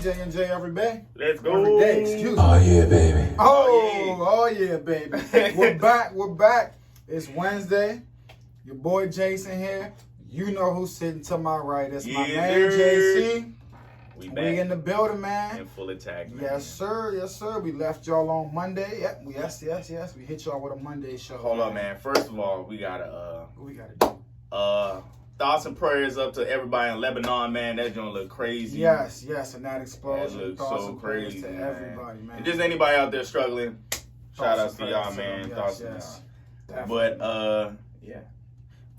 J&J every day. Let's go. Every day, excuse me. Oh yeah, baby. Oh yeah, baby. We're back. It's Wednesday. Your boy Jason here. You know who's sitting to my right. It's my man JC. We in the building, man. In full attack, man. Yes, sir. We left y'all on Monday. Yep. Yes. We hit y'all with a Monday show. Hold on, man. First of all, we gotta what we gotta do? Thoughts and prayers up to everybody in Lebanon, man. That joint look crazy. Yes, and that explosion. That looks Thoughts so and prayers crazy, to man. everybody, man. And just anybody out there struggling, shout out to y'all, prayers man. them. Thoughts to Yes. y'all. Definitely. But yeah,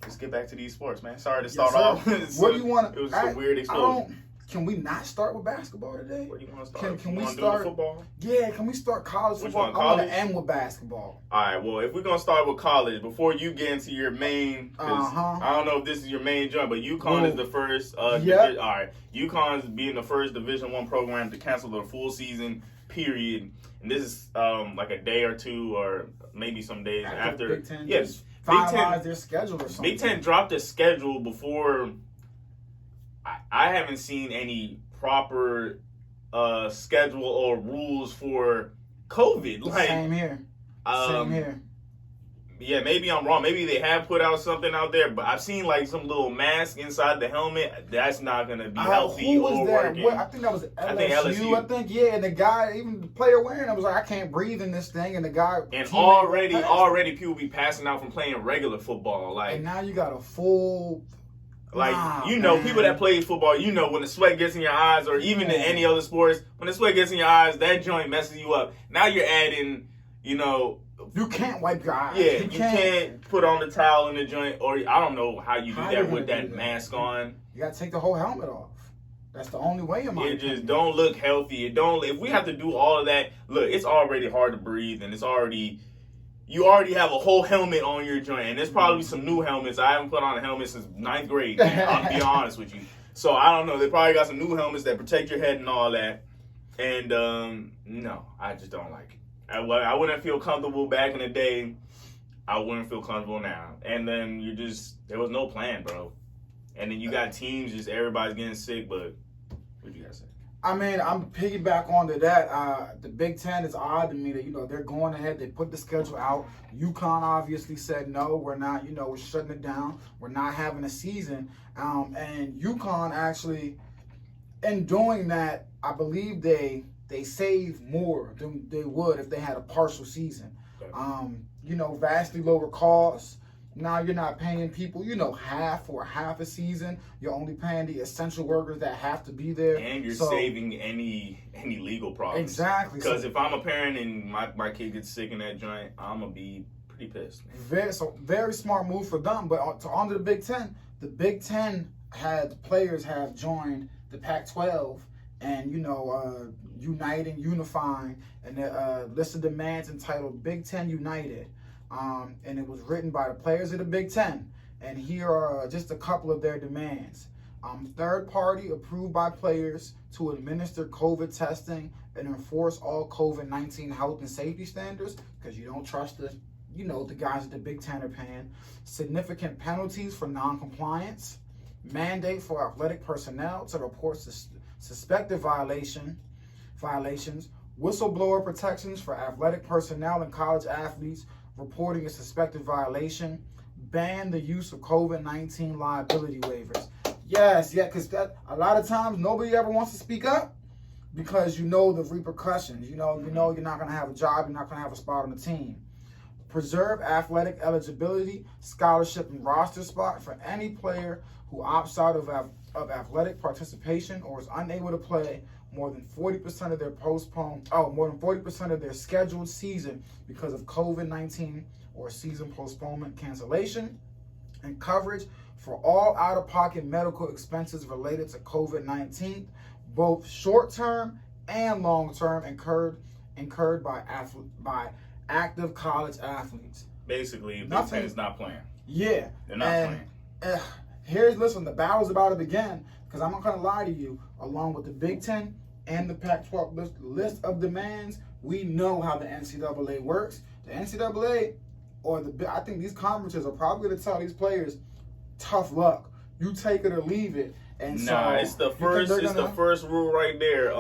let's get back to these sports, man. Sorry to Yes, start sir. off. What do you want? It was a weird explosion. Can we not start with basketball today? Where do you want to start? Can you we wanna start do the football? Yeah, can we start college Which football? one, I want college? to end with basketball. All right, well, if we're going to start with college, before you get into your main, 'cause I don't know if this is your main joint, but UConn is the first, all right, UConn's being the first Division I program to cancel their full season, period. And this is like a day or two or maybe some days after. Big Ten Yes, finalize their schedule or something. Big Ten dropped a schedule before. I haven't seen any proper schedule or rules for COVID. Like, Same here. Yeah, maybe I'm wrong. Maybe they have put out something out there, but I've seen like some little mask inside the helmet. That's not going to be healthy who was or that? working. I think that was LSU. I think, yeah. And the guy, even the player wearing it, was like, I can't breathe in this thing. And the guy, and already people be passing out from playing regular football. Like, and now you got a full. Like, people that play football, when the sweat gets in your eyes, or even in any other sports, when the sweat gets in your eyes, that joint messes you up. Now you're adding, You can't wipe your eyes. Yeah, you can't put on the towel in the joint, or I don't know how you do that with that mask on. You got to take the whole helmet off. That's the only way, in my opinion. It just don't look healthy. If we have to do all of that, look, it's already hard to breathe, and you already have a whole helmet on your joint, and there's probably some new helmets. I haven't put on a helmet since 9th grade, I'll be honest with you. So I don't know. They probably got some new helmets that protect your head and all that. And no, I just don't like it. I wouldn't feel comfortable back in the day. I wouldn't feel comfortable now. And then there was no plan, bro. And then you got teams, just everybody's getting sick, but what do you guys say? I mean, I'm piggyback onto that. The Big Ten is odd to me that, they're going ahead. They put the schedule out. UConn obviously said, no, we're not, we're shutting it down. We're not having a season. And UConn actually, in doing that, I believe they save more than they would if they had a partial season. Vastly lower costs. Now you're not paying people, half a season. You're only paying the essential workers that have to be there. And you're saving any legal problems. Exactly. Because if I'm a parent and my kid gets sick in that joint, I'm going to be pretty pissed. Very smart move for them. But on to the Big Ten. The Big Ten players have joined the Pac-12 and, uniting, unifying, and a list of demands entitled Big Ten United. And it was written by the players of the Big Ten. And here are just a couple of their demands. Third party approved by players to administer COVID testing and enforce all COVID-19 health and safety standards, because you don't trust the guys at the Big Ten are paying. Significant penalties for non-compliance. Mandate for athletic personnel to report suspected violations. Whistleblower protections for athletic personnel and college athletes reporting a suspected violation. Ban the use of COVID-19 liability waivers. Yes, because a lot of times nobody ever wants to speak up because the repercussions. You're not going to have a job. You're not going to have a spot on the team. Preserve athletic eligibility, scholarship, and roster spot for any player who opts out of athletic participation or is unable to play more than 40% of their scheduled season because of COVID-19 or season postponement, cancellation, and coverage for all out-of-pocket medical expenses related to COVID-19, both short-term and long-term, incurred by active college athletes. Basically, Big Ten is not playing. Yeah. They're not playing. Listen, the battle's about to begin, because I'm not going to lie to you, along with the Big Ten and the Pac-12 list of demands, we know how the NCAA works. The NCAA, I think these conferences are probably going to tell these players, tough luck. You take it or leave it. And Nah, so it's the you think first. they're It's the gonna first rule right there.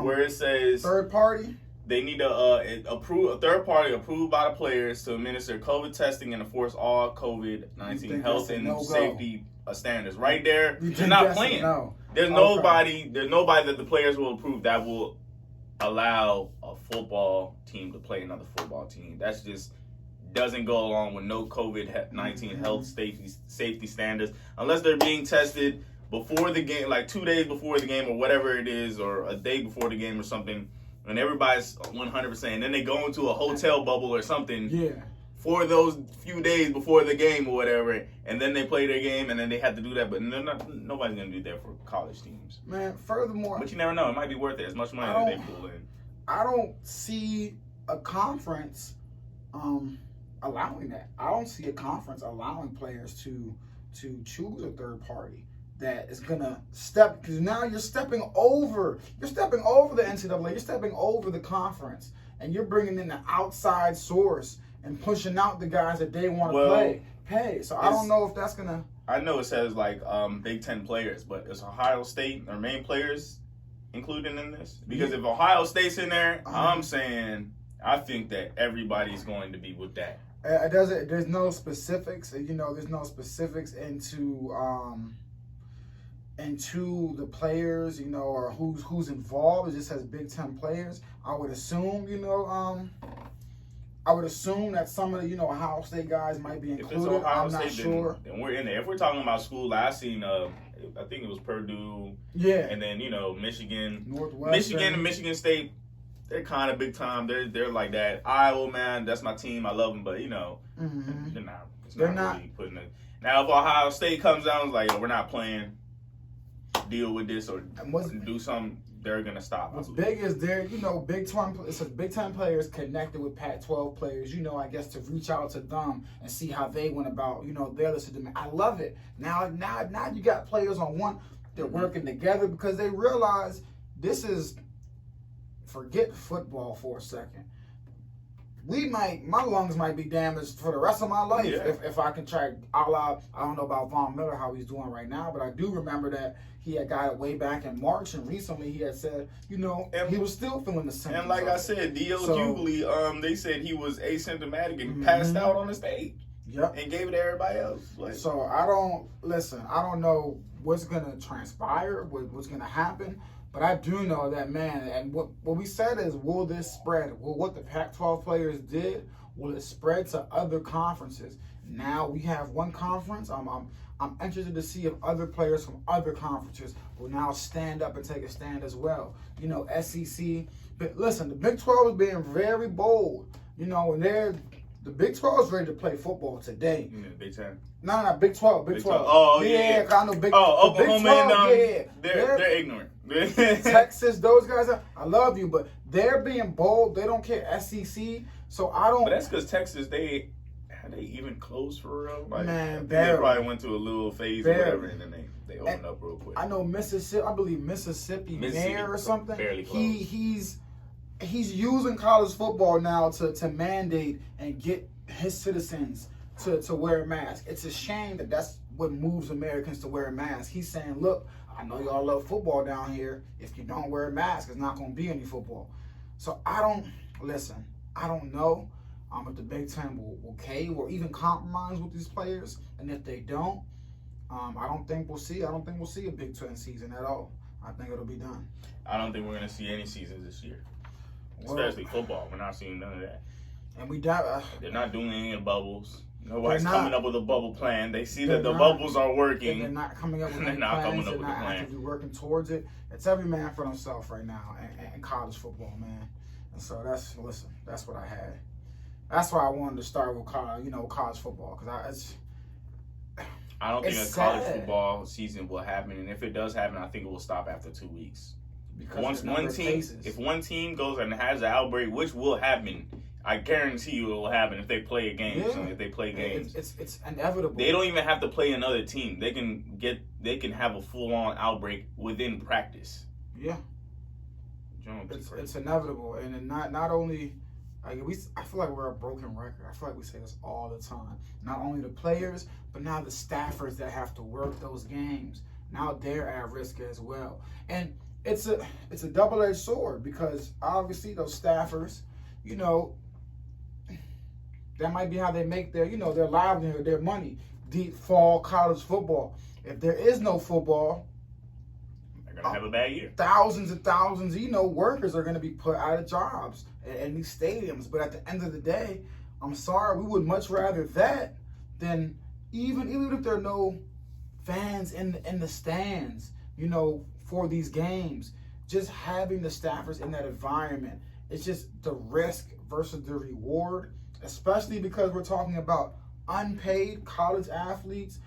Where it says third party. they need to approve a third party approved by the players to administer COVID testing and enforce all COVID-19 health and no-go? safety standards. Right there, You they're think not that's a playing. no? There's Okay. nobody. There's nobody that the players will approve that will allow a football team to play another football team. That's just doesn't go along with no COVID-19 health safety standards unless they're being tested before the game, like 2 days before the game or whatever it is, or a day before the game or something, and everybody's 100%. And then they go into a hotel bubble or something for those few days before the game or whatever, and then they play their game, and then they have to do that. But nobody's going to do that for college teams. Man, furthermore... But you never know. It might be worth it. As much money that they pull in. I don't see a conference allowing that. I don't see a conference allowing players to choose a third party that is gonna step, because now you're stepping over the NCAA, you're stepping over the conference, and you're bringing in the outside source and pushing out the guys that they want to pay. So I don't know if that's gonna. I know it says like Big Ten players, but is Ohio State their main players included in this? Because if Ohio State's in there, I'm saying I think that everybody's going to be with that. It doesn't. There's no specifics. You know, there's no specifics into the players. You know, or who's involved. It just says Big Ten players. I would assume. You know, I would assume that some of the Ohio State guys might be included. If it's Ohio I'm not State, sure. Then we're in there. If we're talking about school, like I seen. I think it was Purdue. Yeah. And then Michigan, Northwestern. Michigan and Michigan State. They're kind of big time. They're like that. Iowa, man, that's my team. I love them, but they're not. They're not really putting it. Now, if Ohio State comes out and is like, we're not playing, deal with this or do something, they're gonna stop. What's big is there, Big 12. It says Big 10 players connected with Pac-12 players. I guess to reach out to them and see how they went about, their list of demand. I love it. Now you got players on one. They're working together because they realize this is. Forget football for a second. My lungs might be damaged for the rest of my life if I can try. I don't know about Von Miller, how he's doing right now, but I do remember that he had got it way back in March, and recently he had said, he was still feeling the symptoms. And like I said, D.L. Hughley, they said he was asymptomatic and passed out on the stage. Yep. And gave it to everybody else. So I don't know what's gonna transpire, what's gonna happen. But I do know that, man, and what we said is, will this spread? Will what the Pac-12 players did, will it spread to other conferences? Now we have one conference. I'm interested to see if other players from other conferences will now stand up and take a stand as well. SEC. But listen, the Big 12 is being very bold. And the Big 12 is ready to play football today. Big 10. No, Big 12. Big 12. Oh, yeah. I know Big 12. Oklahoma and they're ignorant. Texas, those guys, I love you, but they're being bold. They don't care. SEC, so I don't. But that's because Texas, they even closed for real. Man, they probably went to a little phase or whatever, and then they opened up real quick. I know Mississippi. I believe Mississippi Mayor or something. Barely closed. He's using college football now to mandate and get his citizens to wear a mask. It's a shame that's what moves Americans to wear a mask. He's saying, look, I know y'all love football down here. If you don't wear a mask, it's not going to be any football. So I don't know if the Big Ten will cave or even compromise with these players. And if they don't, I don't think we'll see a Big Ten season at all. I think it'll be done. I don't think we're going to see any seasons this year. Especially football. We're not seeing none of that. And they're not doing any of the bubbles. Nobody's coming up with a bubble plan. They see that the bubbles are working. They're not coming up with any plans. They're not actively working towards it. It's every man for themselves right now in college football, man. And so that's what I had. That's why I wanted to start with college football, because I don't think a college football season will happen, and if it does happen, I think it will stop after 2 weeks. Because if one team goes and has an outbreak, which will happen, I guarantee you it will happen if they play a game. Yeah. If they play games, it's inevitable. They don't even have to play another team. They can have a full on outbreak within practice. Yeah, it's inevitable, and not only. I feel like we're a broken record. I feel like we say this all the time. Not only the players, but now the staffers that have to work those games. now they're at risk as well. And it's a double-edged sword because obviously those staffers, you know, that might be how they make their, you know, their livelihood, their money. Deep fall college football. If there is no football, they're gonna have a bad year. Thousands and thousands, you know, workers are gonna be put out of jobs in these stadiums. But at the end of the day, I'm sorry, we would much rather that than even if there are no fans in the stands, you know, for these games. Just having the staffers in that environment, it's just the risk versus the reward, especially because we're talking about unpaid college athletes.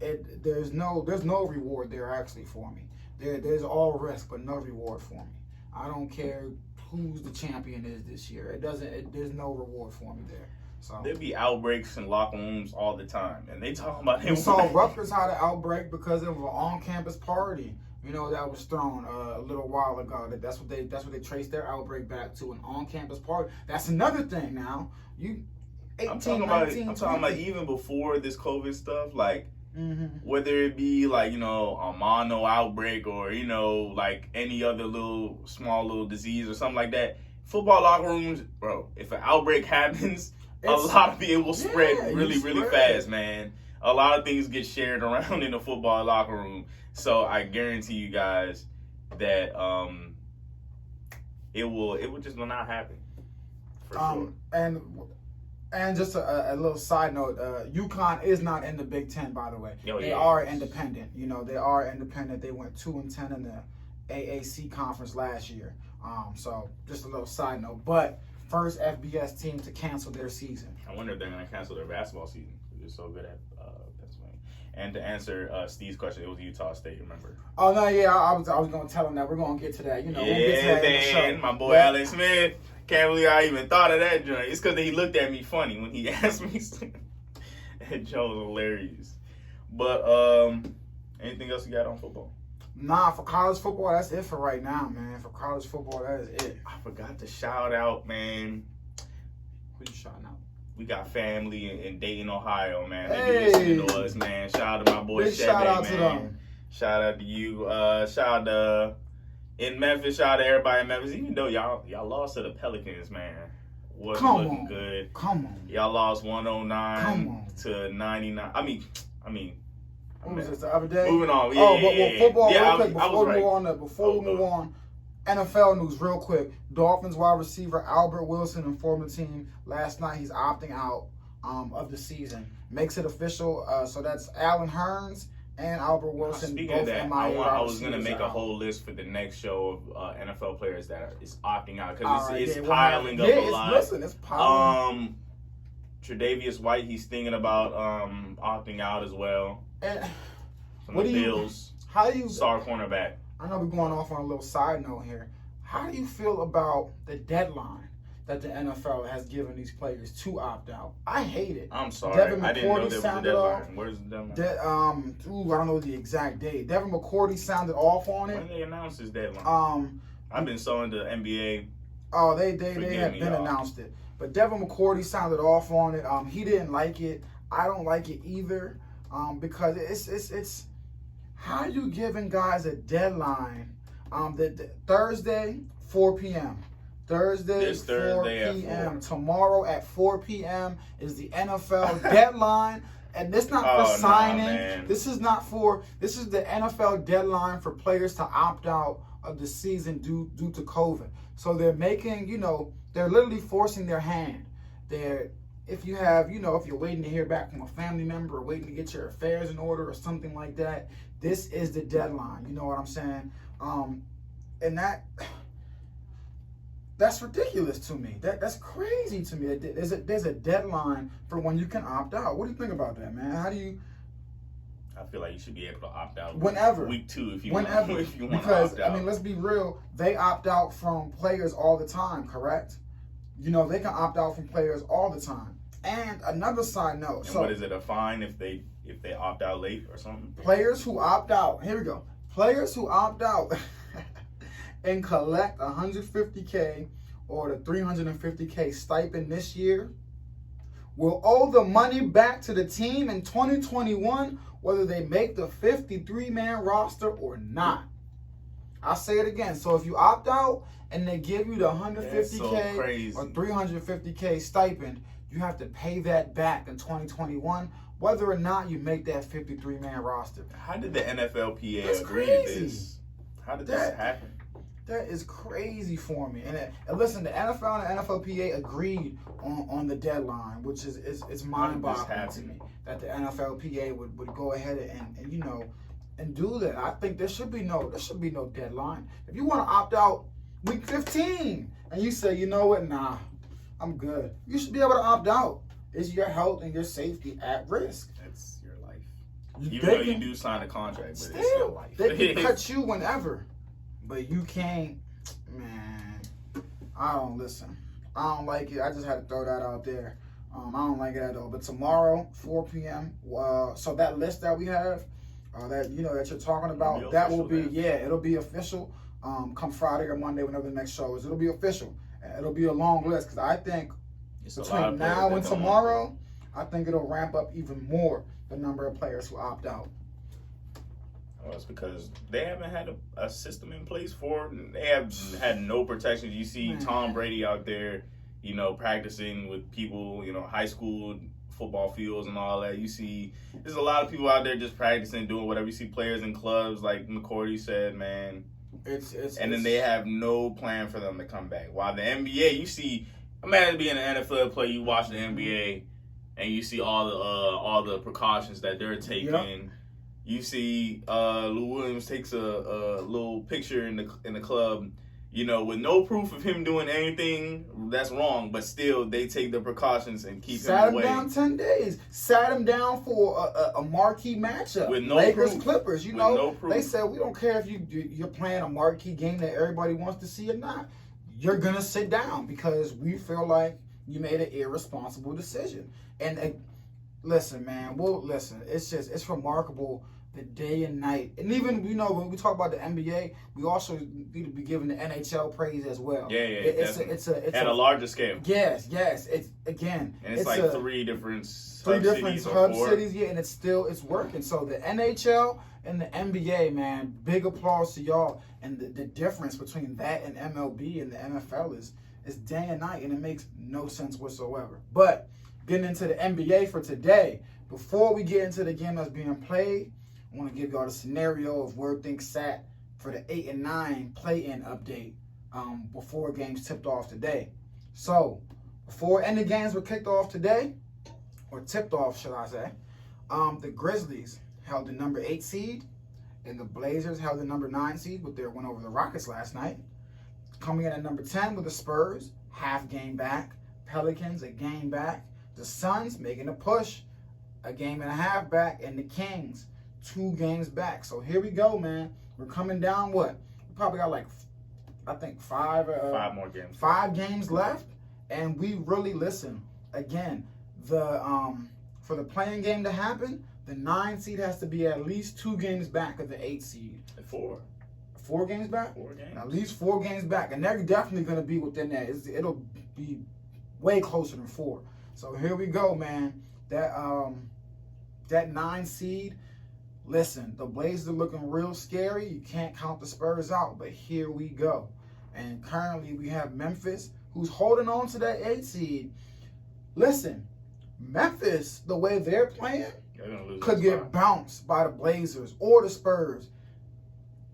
There's no reward there actually for me. There's all risk but no reward for me. I don't care who's the champion is this year. There's no reward for me there. So there'd be outbreaks in locker rooms all the time, and they talking about we saw Rutgers had an outbreak because of an on-campus party, you know, that was thrown a little while ago. That's what they traced their outbreak back to, an on-campus party. That's another thing now. I'm talking about even before this COVID stuff, like whether it be like, you know, a mono outbreak or, you know, like any other small little disease or something like that. Football locker rooms, bro, if an outbreak happens, a lot of it will spread really fast, man. A lot of things get shared around in the football locker room. So I guarantee you guys that it will just not happen. For sure. And just a little side note, UConn is not in the Big Ten, by the way. They are independent. You know, they are independent. They went 2-10 in the AAC conference last year. So just a little side note. But first FBS team to cancel their season. I wonder if they're going to cancel their basketball season. They're so good at Pennsylvania. And to answer Steve's question, it was Utah State, remember? Oh, no, yeah, I was going to tell him that. We're going to get to that. You know, yeah, we'll get to that in the show. My boy Alex Smith. Can't believe I even thought of that joint. It's because he looked at me funny when he asked me. That joke was hilarious. But anything else you got on football? Nah, for college football, that's it for right now, man. For college football, that is it. I forgot to shout out, man. Who you shouting out? We got family in Dayton, Ohio, man. They Hey. be listening to us, man. Shout out to my boy Big Chevy, shout out man. to them. Shout out to you. Shout out to in Memphis. Shout out to everybody in Memphis. Even though y'all lost to the Pelicans, man. Wasn't looking good. Come on. Y'all lost 109 on. to 99. I mean. What was this the other day? Moving on. Football. Yeah, real quick before we move on. NFL news, real quick. Dolphins wide receiver Albert Wilson informed the team last night he's opting out of the season. Makes it official. So that's Allen Hurns and Albert Wilson. Speaking both of that, MIA I was going to make a out. whole list for the next show of NFL players that is opting out because All right, it's yeah, piling up a lot. Listen, it's piling. Tre'Davious White, he's thinking about opting out as well. And From the Bills. How do you star cornerback? I know we're going off on a little side note here. How do you feel about the deadline that the NFL has given these players to opt out? I hate it. I'm sorry. Devin I didn't know McCourty there was a sounded deadline. off. Where's the deadline? I don't know the exact date. Devin McCourty sounded off on it. When they announced this deadline? I've been sewing the NBA. Oh, they have been announced it. But Devin McCourty sounded off on it. He didn't like it. I don't like it either. Because it's how you giving guys a deadline? The Thursday 4 p.m. Thursday 4 p.m. Tomorrow at 4 p.m. is the NFL deadline. And this not for signing. This is the NFL deadline for players to opt out of the season due to COVID. So they're making, they're literally forcing their hand. If you're waiting to hear back from a family member or waiting to get your affairs in order or something like that, this is the deadline. You know what I'm saying? And that's ridiculous to me. That's crazy to me. There's a deadline for when you can opt out. What do you think about that, man? How do you? I feel like you should be able to opt out whenever. Week 2 if you whenever. want to opt out. Because, let's be real. They opt out from players all the time, correct? They can opt out from players all the time. And another side note. And what is it, a fine if they opt out late or something? Players who opt out. Here we go. Players who opt out and collect $150K or the $350K stipend this year will owe the money back to the team in 2021, whether they make the 53-man roster or not. I'll say it again. So if you opt out and they give you the $150K or $350K stipend, you have to pay that back in 2021, whether or not you make that 53-man roster. How did the NFLPA That's agree crazy. to this? How did this happen? That is crazy for me. And listen, the NFL and the NFLPA agreed on the deadline, which is it's mind-boggling to me that the NFLPA would go ahead and you know and do that. I think there should be no deadline. If you want to opt out week 15 and you say, you know what, nah, I'm good, you should be able to opt out. Is your health and your safety at risk? That's your life. Even though you do sign a contract, but it's your life. They can cut you whenever. But you can't, man. I don't like it. I just had to throw that out there. I don't like it at all. But tomorrow, 4 p.m. So that list that we have, that that you're talking about, that will be it'll be official. Come Friday or Monday, whenever the next show is, it'll be official. It'll be a long list because I think between now and tomorrow, I think it'll ramp up even more the number of players who opt out. Well, it's because they haven't had a system in place for it. They have had no protections. You see Tom Brady out there, practicing with people, high school football fields and all that. You see, there's a lot of people out there just practicing, doing whatever. You see players in clubs, like McCourty said, man. Then they have no plan for them to come back. While the NBA, you see, imagine being an NFL player, you watch the NBA, and you see all the precautions that they're taking. Yep. You see, Lou Williams takes a little picture in the club, with no proof of him doing anything that's wrong, but still they take the precautions and keep him away. Sat him down 10 days. Sat him down for a marquee matchup. With no Lakers proof. Clippers. No proof. They said we don't care if you're playing a marquee game that everybody wants to see or not. You're gonna sit down because we feel like you made an irresponsible decision. And listen, man. Listen. It's remarkable. The day and night. And even, when we talk about the NBA, we also need to be giving the NHL praise as well. Yeah, It's at a larger scale. Yes. It's, again. And it's like three different hub cities, yeah, and it's working. So the NHL and the NBA, man, big applause to y'all. And the difference between that and MLB and the NFL is day and night, and it makes no sense whatsoever. But getting into the NBA for today, before we get into the game that's being played, I want to give y'all the scenario of where things sat for the 8 and 9 play-in update before games tipped off today. So, before any games were kicked off today, or tipped off, should I say, the Grizzlies held the number 8 seed, and the Blazers held the number 9 seed with their win over the Rockets last night. Coming in at number 10 with the Spurs, half game back. Pelicans, a game back. The Suns making a push, a game and a half back, and the Kings, 2 games back. So here we go, man. We're coming down. We probably got I think 5 more games. 5 games left, and we really listen. Again, for the playing game to happen, the 9 seed has to be at least 2 games back of the 8 seed. 4 games back. 4 games. At least 4 games back, and they're definitely going to be within that. It'll be way closer than 4. So here we go, man. That 9 seed. Listen, the Blazers are looking real scary. You can't count the Spurs out, but here we go. And currently we have Memphis, who's holding on to that 8 seed. Listen, Memphis, the way they're playing, could get bounced by the Blazers or the Spurs.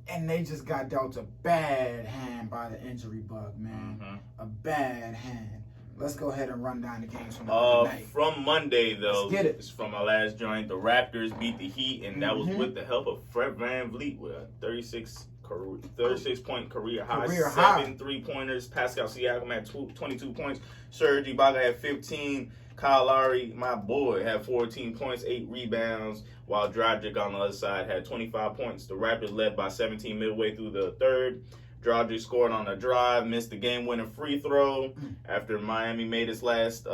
And they just got dealt a bad hand by the injury bug, man. Mm-hmm. A bad hand. Let's go ahead and run down the games from tonight. From Monday, though, let's get it. It's from my last joint. The Raptors beat the Heat, and that was with the help of Fred VanVleet with a 36-point career high. 7 3-pointers. Pascal Siakam had 22 points. Serge Ibaka had 15. Kyle Lowry, my boy, had 14 points, 8 rebounds, while Dragic on the other side had 25 points. The Raptors led by 17 midway through the third. Dragic scored on a drive, missed the game-winning free throw after Miami made its last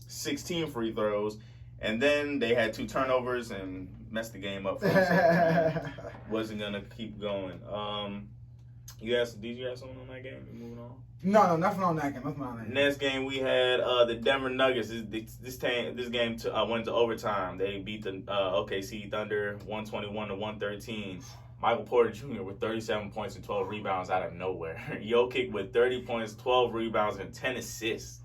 16 free throws. And then they had 2 turnovers and messed the game up for themselves. Wasn't going to keep going. Did you have something on that game? Moving on. No, nothing on that game. Nothing on that game. Next game we had the Denver Nuggets. This game went to overtime. They beat the OKC Thunder 121-113. Michael Porter Jr. with 37 points and 12 rebounds out of nowhere. Jokic with 30 points, 12 rebounds, and 10 assists.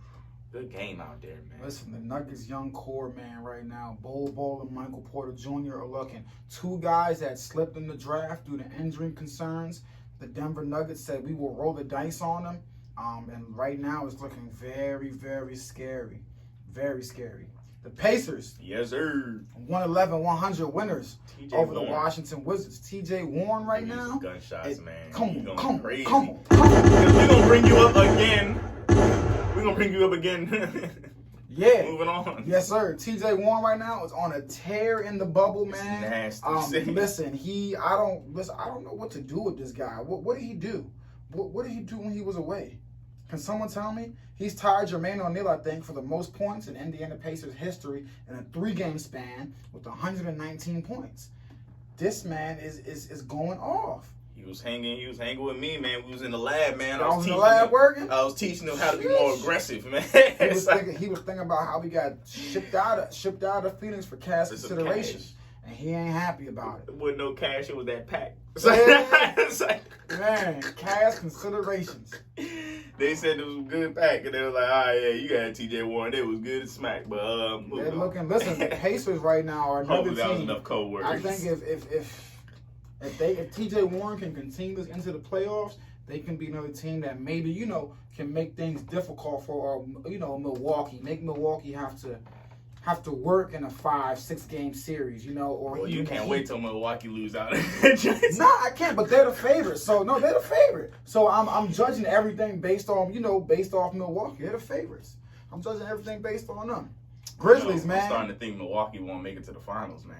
Good game out there, man. Listen, the Nuggets young core, man, right now, Bol and Michael Porter Jr. are looking. Two guys that slipped in the draft due to injury concerns. The Denver Nuggets said we will roll the dice on them. And right now it's looking very, very scary. Very scary. The Pacers. Yes, sir. 111-100 winners over Warren. the Washington Wizards. TJ Warren right now. Gunshots, man. Come on. We're going to bring you up again. We're going to bring you up again. Yeah. Moving on. Yes, sir. TJ Warren right now is on a tear in the bubble, man. Nasty. Listen, I don't know what to do with this guy. What did he do? What did he do when he was away? Can someone tell me? He's tied Jermaine O'Neal, I think, for the most points in Indiana Pacers history in a 3-game span with 119 points. This man is going off. He was hanging with me, man. We was in the lab, man. I was in the lab working. I was teaching him how to be more aggressive, man. He was thinking about how we got shipped out of Phoenix for cash consideration. And he ain't happy about it. With no cash, it was that pack. Man, cash considerations. They said it was a good pack, and they were like, "All right, yeah, you got TJ Warren. It was good as smack." But they're looking. Listen, the Pacers right now are another hopefully team. That was enough code words. I think if TJ Warren can continue this into the playoffs, they can be another team that maybe can make things difficult for Milwaukee. Make Milwaukee have to work in a 5-6 game series, or well, you can't wait till Milwaukee lose out. No, I can't. But they're the favorite. So no, they're the favorite. So I'm judging everything based off Milwaukee. They're the favorites. I'm judging everything based on them. Grizzlies, man. I'm starting to think Milwaukee won't make it to the finals, man.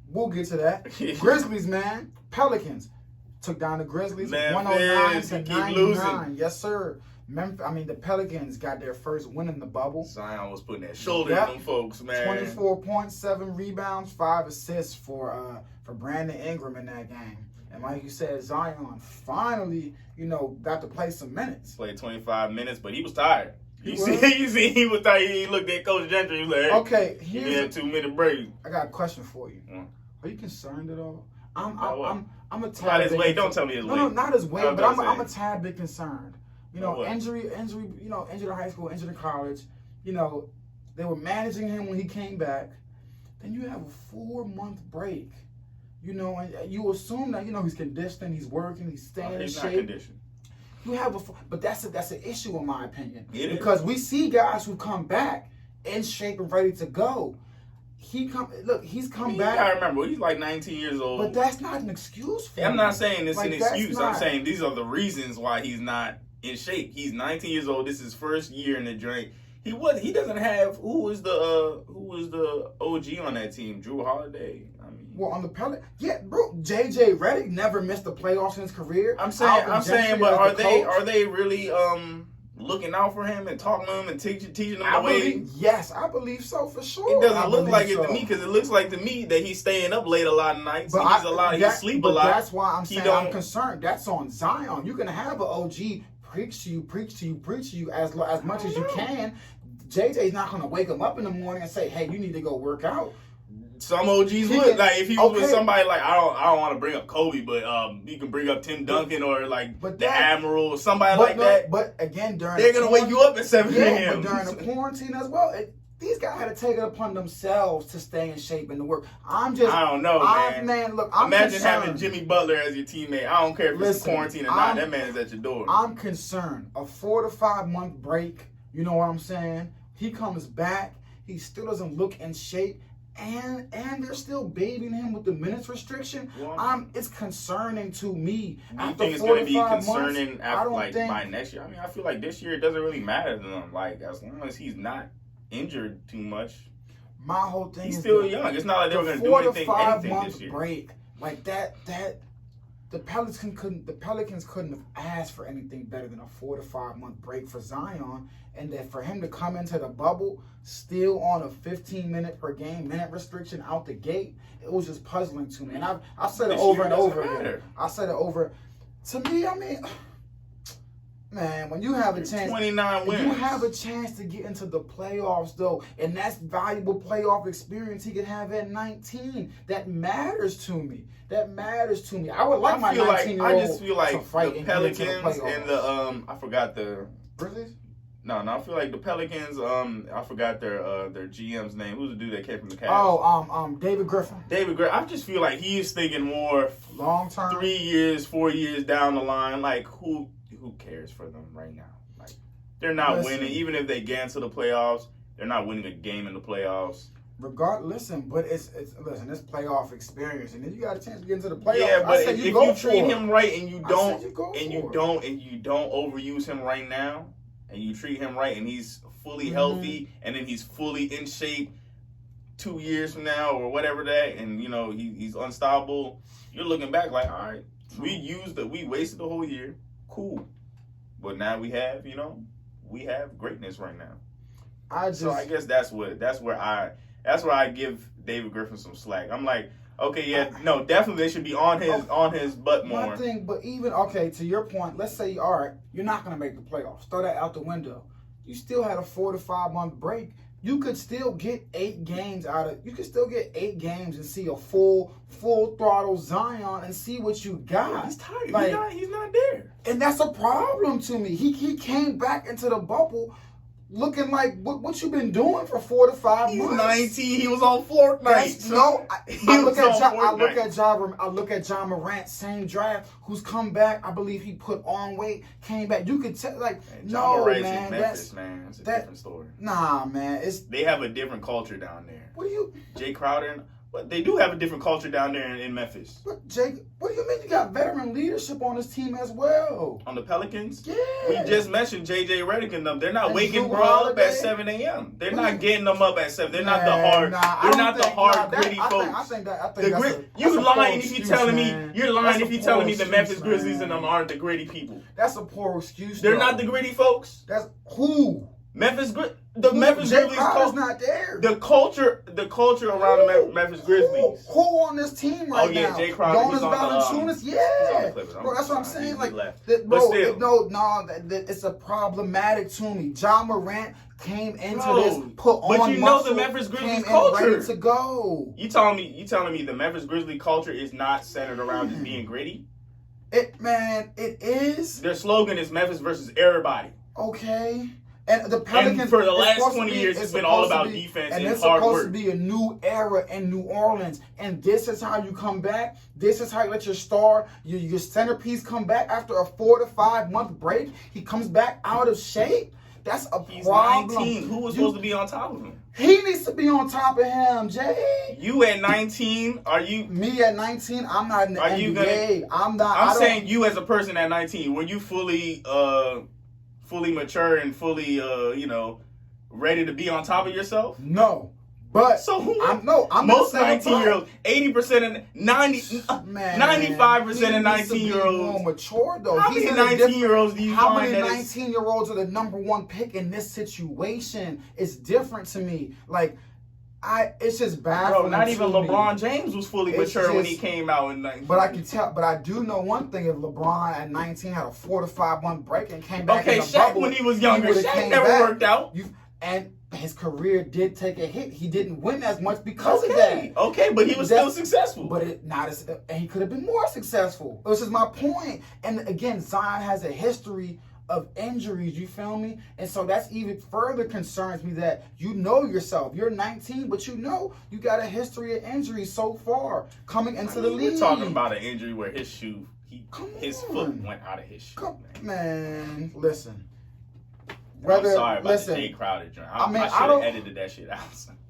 We'll get to that. Grizzlies, man. Pelicans took down the Grizzlies 109-99. Yes, sir. The Pelicans got their first win in the bubble. Zion was putting that shoulder in them folks, man. 24 points, 7 rebounds, 5 assists for Brandon Ingram in that game. And like you said, Zion finally, got to play some minutes. Played 25 minutes, but he was tired. He was tired. He looked at Coach Gentry. He was like, hey, okay, give me a 2-minute break. I got a question for you. Are you concerned at all? I'm a tad not his weight. Don't tell me his weight. No, not his weight, but I'm a tad bit concerned. Injury, injured in high school, injured in college. They were managing him when he came back. Then you have a 4-month break. And you assume that he's conditioned, he's working, he's staying in shape. He's not conditioned. But that's an issue in my opinion. Because we see guys who come back in shape and ready to go. He's come back. You gotta remember, he's like 19 years old. But that's not an excuse for him. I'm not saying it's an excuse. I'm saying these are the reasons why he's not in shape. He's 19 years old. This is his first year in the joint. He doesn't have who was the OG on that team? Drew Holiday. Well, on the Pelicans, yeah, bro. JJ Redick never missed the playoffs in his career. I'm saying, but are they really looking out for him and talking to him and teaching him the way? Yes, I believe so for sure. It doesn't look like it to me because it looks like to me that he's staying up late a lot of nights. But he sleep a lot. That's why I'm saying I'm concerned. That's on Zion. You can have an OG preach to you as much as you can. JJ's not going to wake him up in the morning and say, "Hey, you need to go work out." Some OGs would. Like if he was with somebody like I don't want to bring up Kobe, but you can bring up Tim Duncan or like the Admiral or somebody like that. But again, they're gonna wake you up at 7 a.m. But during the quarantine as well. These guys had to take it upon themselves to stay in shape and to work. I don't know, man. Look, imagine having Jimmy Butler as your teammate. I don't care if it's quarantine or not. That man is at your door. I'm concerned. A 4 to 5 month break. You know what I'm saying? He comes back. He still doesn't look in shape. And they're still babying him with the minutes restriction. It's concerning to me. Do you think it's going to be concerning by next year? I feel like this year it doesn't really matter to them. Like as long as he's not injured too much. My whole thing he's still young. It's not like they were going to do anything this year. Break like that. The Pelicans couldn't have asked for anything better than a 4 to 5 month break for Zion, and that for him to come into the bubble still on a 15-minute per game minute restriction out the gate, it was just puzzling to me. And I've said it over and over again. I said it over. To me, I mean, man, when you have a chance, 29 wins. You have a chance to get into the playoffs, though, and that's valuable playoff experience he can have at 19. That matters to me. That matters to me. I would like my 19-year-old I just feel like to fight the Pelicans and the I forgot the Grizzlies. No, I feel like the Pelicans. I forgot their GM's name. Who's the dude that came from the Cavs? Oh, David Griffin. David Griffin. I just feel like he is thinking more long term, 3 years, 4 years down the line. Like who cares for them right now? Like they're not winning. Even if they get into the playoffs, they're not winning a game in the playoffs. But it's playoff experience, and then you got a chance to get into the playoffs. Yeah, but if you treat him right and you don't overuse him right now, and you treat him right and he's fully healthy, and then he's fully in shape 2 years from now or whatever that, and you know he's unstoppable. You're looking back like, all right, we wasted the whole year, cool, but now we have greatness right now. So I guess that's where I give David Griffin some slack. I'm like, okay, definitely they should be on his butt more. My thing, but even to your point, let's say all right, you're not gonna make the playoffs. Throw that out the window. You still had a 4 to 5 month break. You could still get 8 games and see a full throttle Zion and see what you got. Yeah, he's tired. He's not there. And that's a problem to me. He came back into the bubble looking like what you been doing for 4 to 5 months. 19. He was on Fortnite. I look at John Morant, same draft, who's come back. I believe he put on weight, came back. You could tell, man. Memphis, man. It's a different story. Nah, man. They have a different culture down there. What do you? Jay Crowder. But they do have a different culture down there in Memphis. But Jake, what do you mean you got veteran leadership on this team as well? On the Pelicans? Yeah. We just mentioned J.J. Redick and them. They're not waking bro up at 7 a.m. They're not getting them up at 7. They're not the hard, gritty folks. You're lying if you're telling me the Memphis Grizzlies and them aren't the gritty people. That's a poor excuse. They're not the gritty folks. That's who? Memphis Grizzlies not there. The culture around the Memphis Grizzlies. Who on this team right now? Oh yeah, Jay Crowder. Jonas Valanciunas. Yeah, bro. That's what I'm saying. It's a problematic to me. John Morant came into this put on. But you know the Memphis Grizzlies culture. Ready to go. You telling me the Memphis Grizzlies culture is not centered around just being gritty? It is. Their slogan is Memphis versus everybody. Okay. And the Pelicans, and for the last 20 years, it's been all about defense and hard work. And it's supposed to be a new era in New Orleans. And this is how you come back. This is how you let your star, your centerpiece come back after a 4 to 5 month break. He comes back out of shape. That's a problem. 19. Who was supposed to be on top of him? He needs to be on top of him, Jay. You at 19? Are you? Me at 19? I'm not in the NBA. I'm not. I'm saying you as a person at 19. Were you fully mature and fully, ready to be on top of yourself? No. But so who? I'm most 19-year-olds, 80% and 95% of 19-year-olds. More mature though. How many 19-year-olds do you How find? Many 19-year-olds are the number one pick in this situation? It's different to me. Like, it's just bad. Bro, not even LeBron James was fully mature when he came out in 19. But I can tell. But I do know one thing: if LeBron at 19 had a 4 to 5 month break and came back in the bubble, when he was younger, Shaq never worked out. And his career did take a hit. He didn't win as much because of that. Okay, but he was still successful. But and he could have been more successful. This is my point. And again, Zion has a history of injuries, you feel me? And so that's even further concerns me that you know yourself. You're 19, but you got a history of injuries so far coming into the league. We're talking about an injury where his foot went out of his shoe. Man, listen. I'm sorry about the Jay Crowder joint. I should have edited that shit out.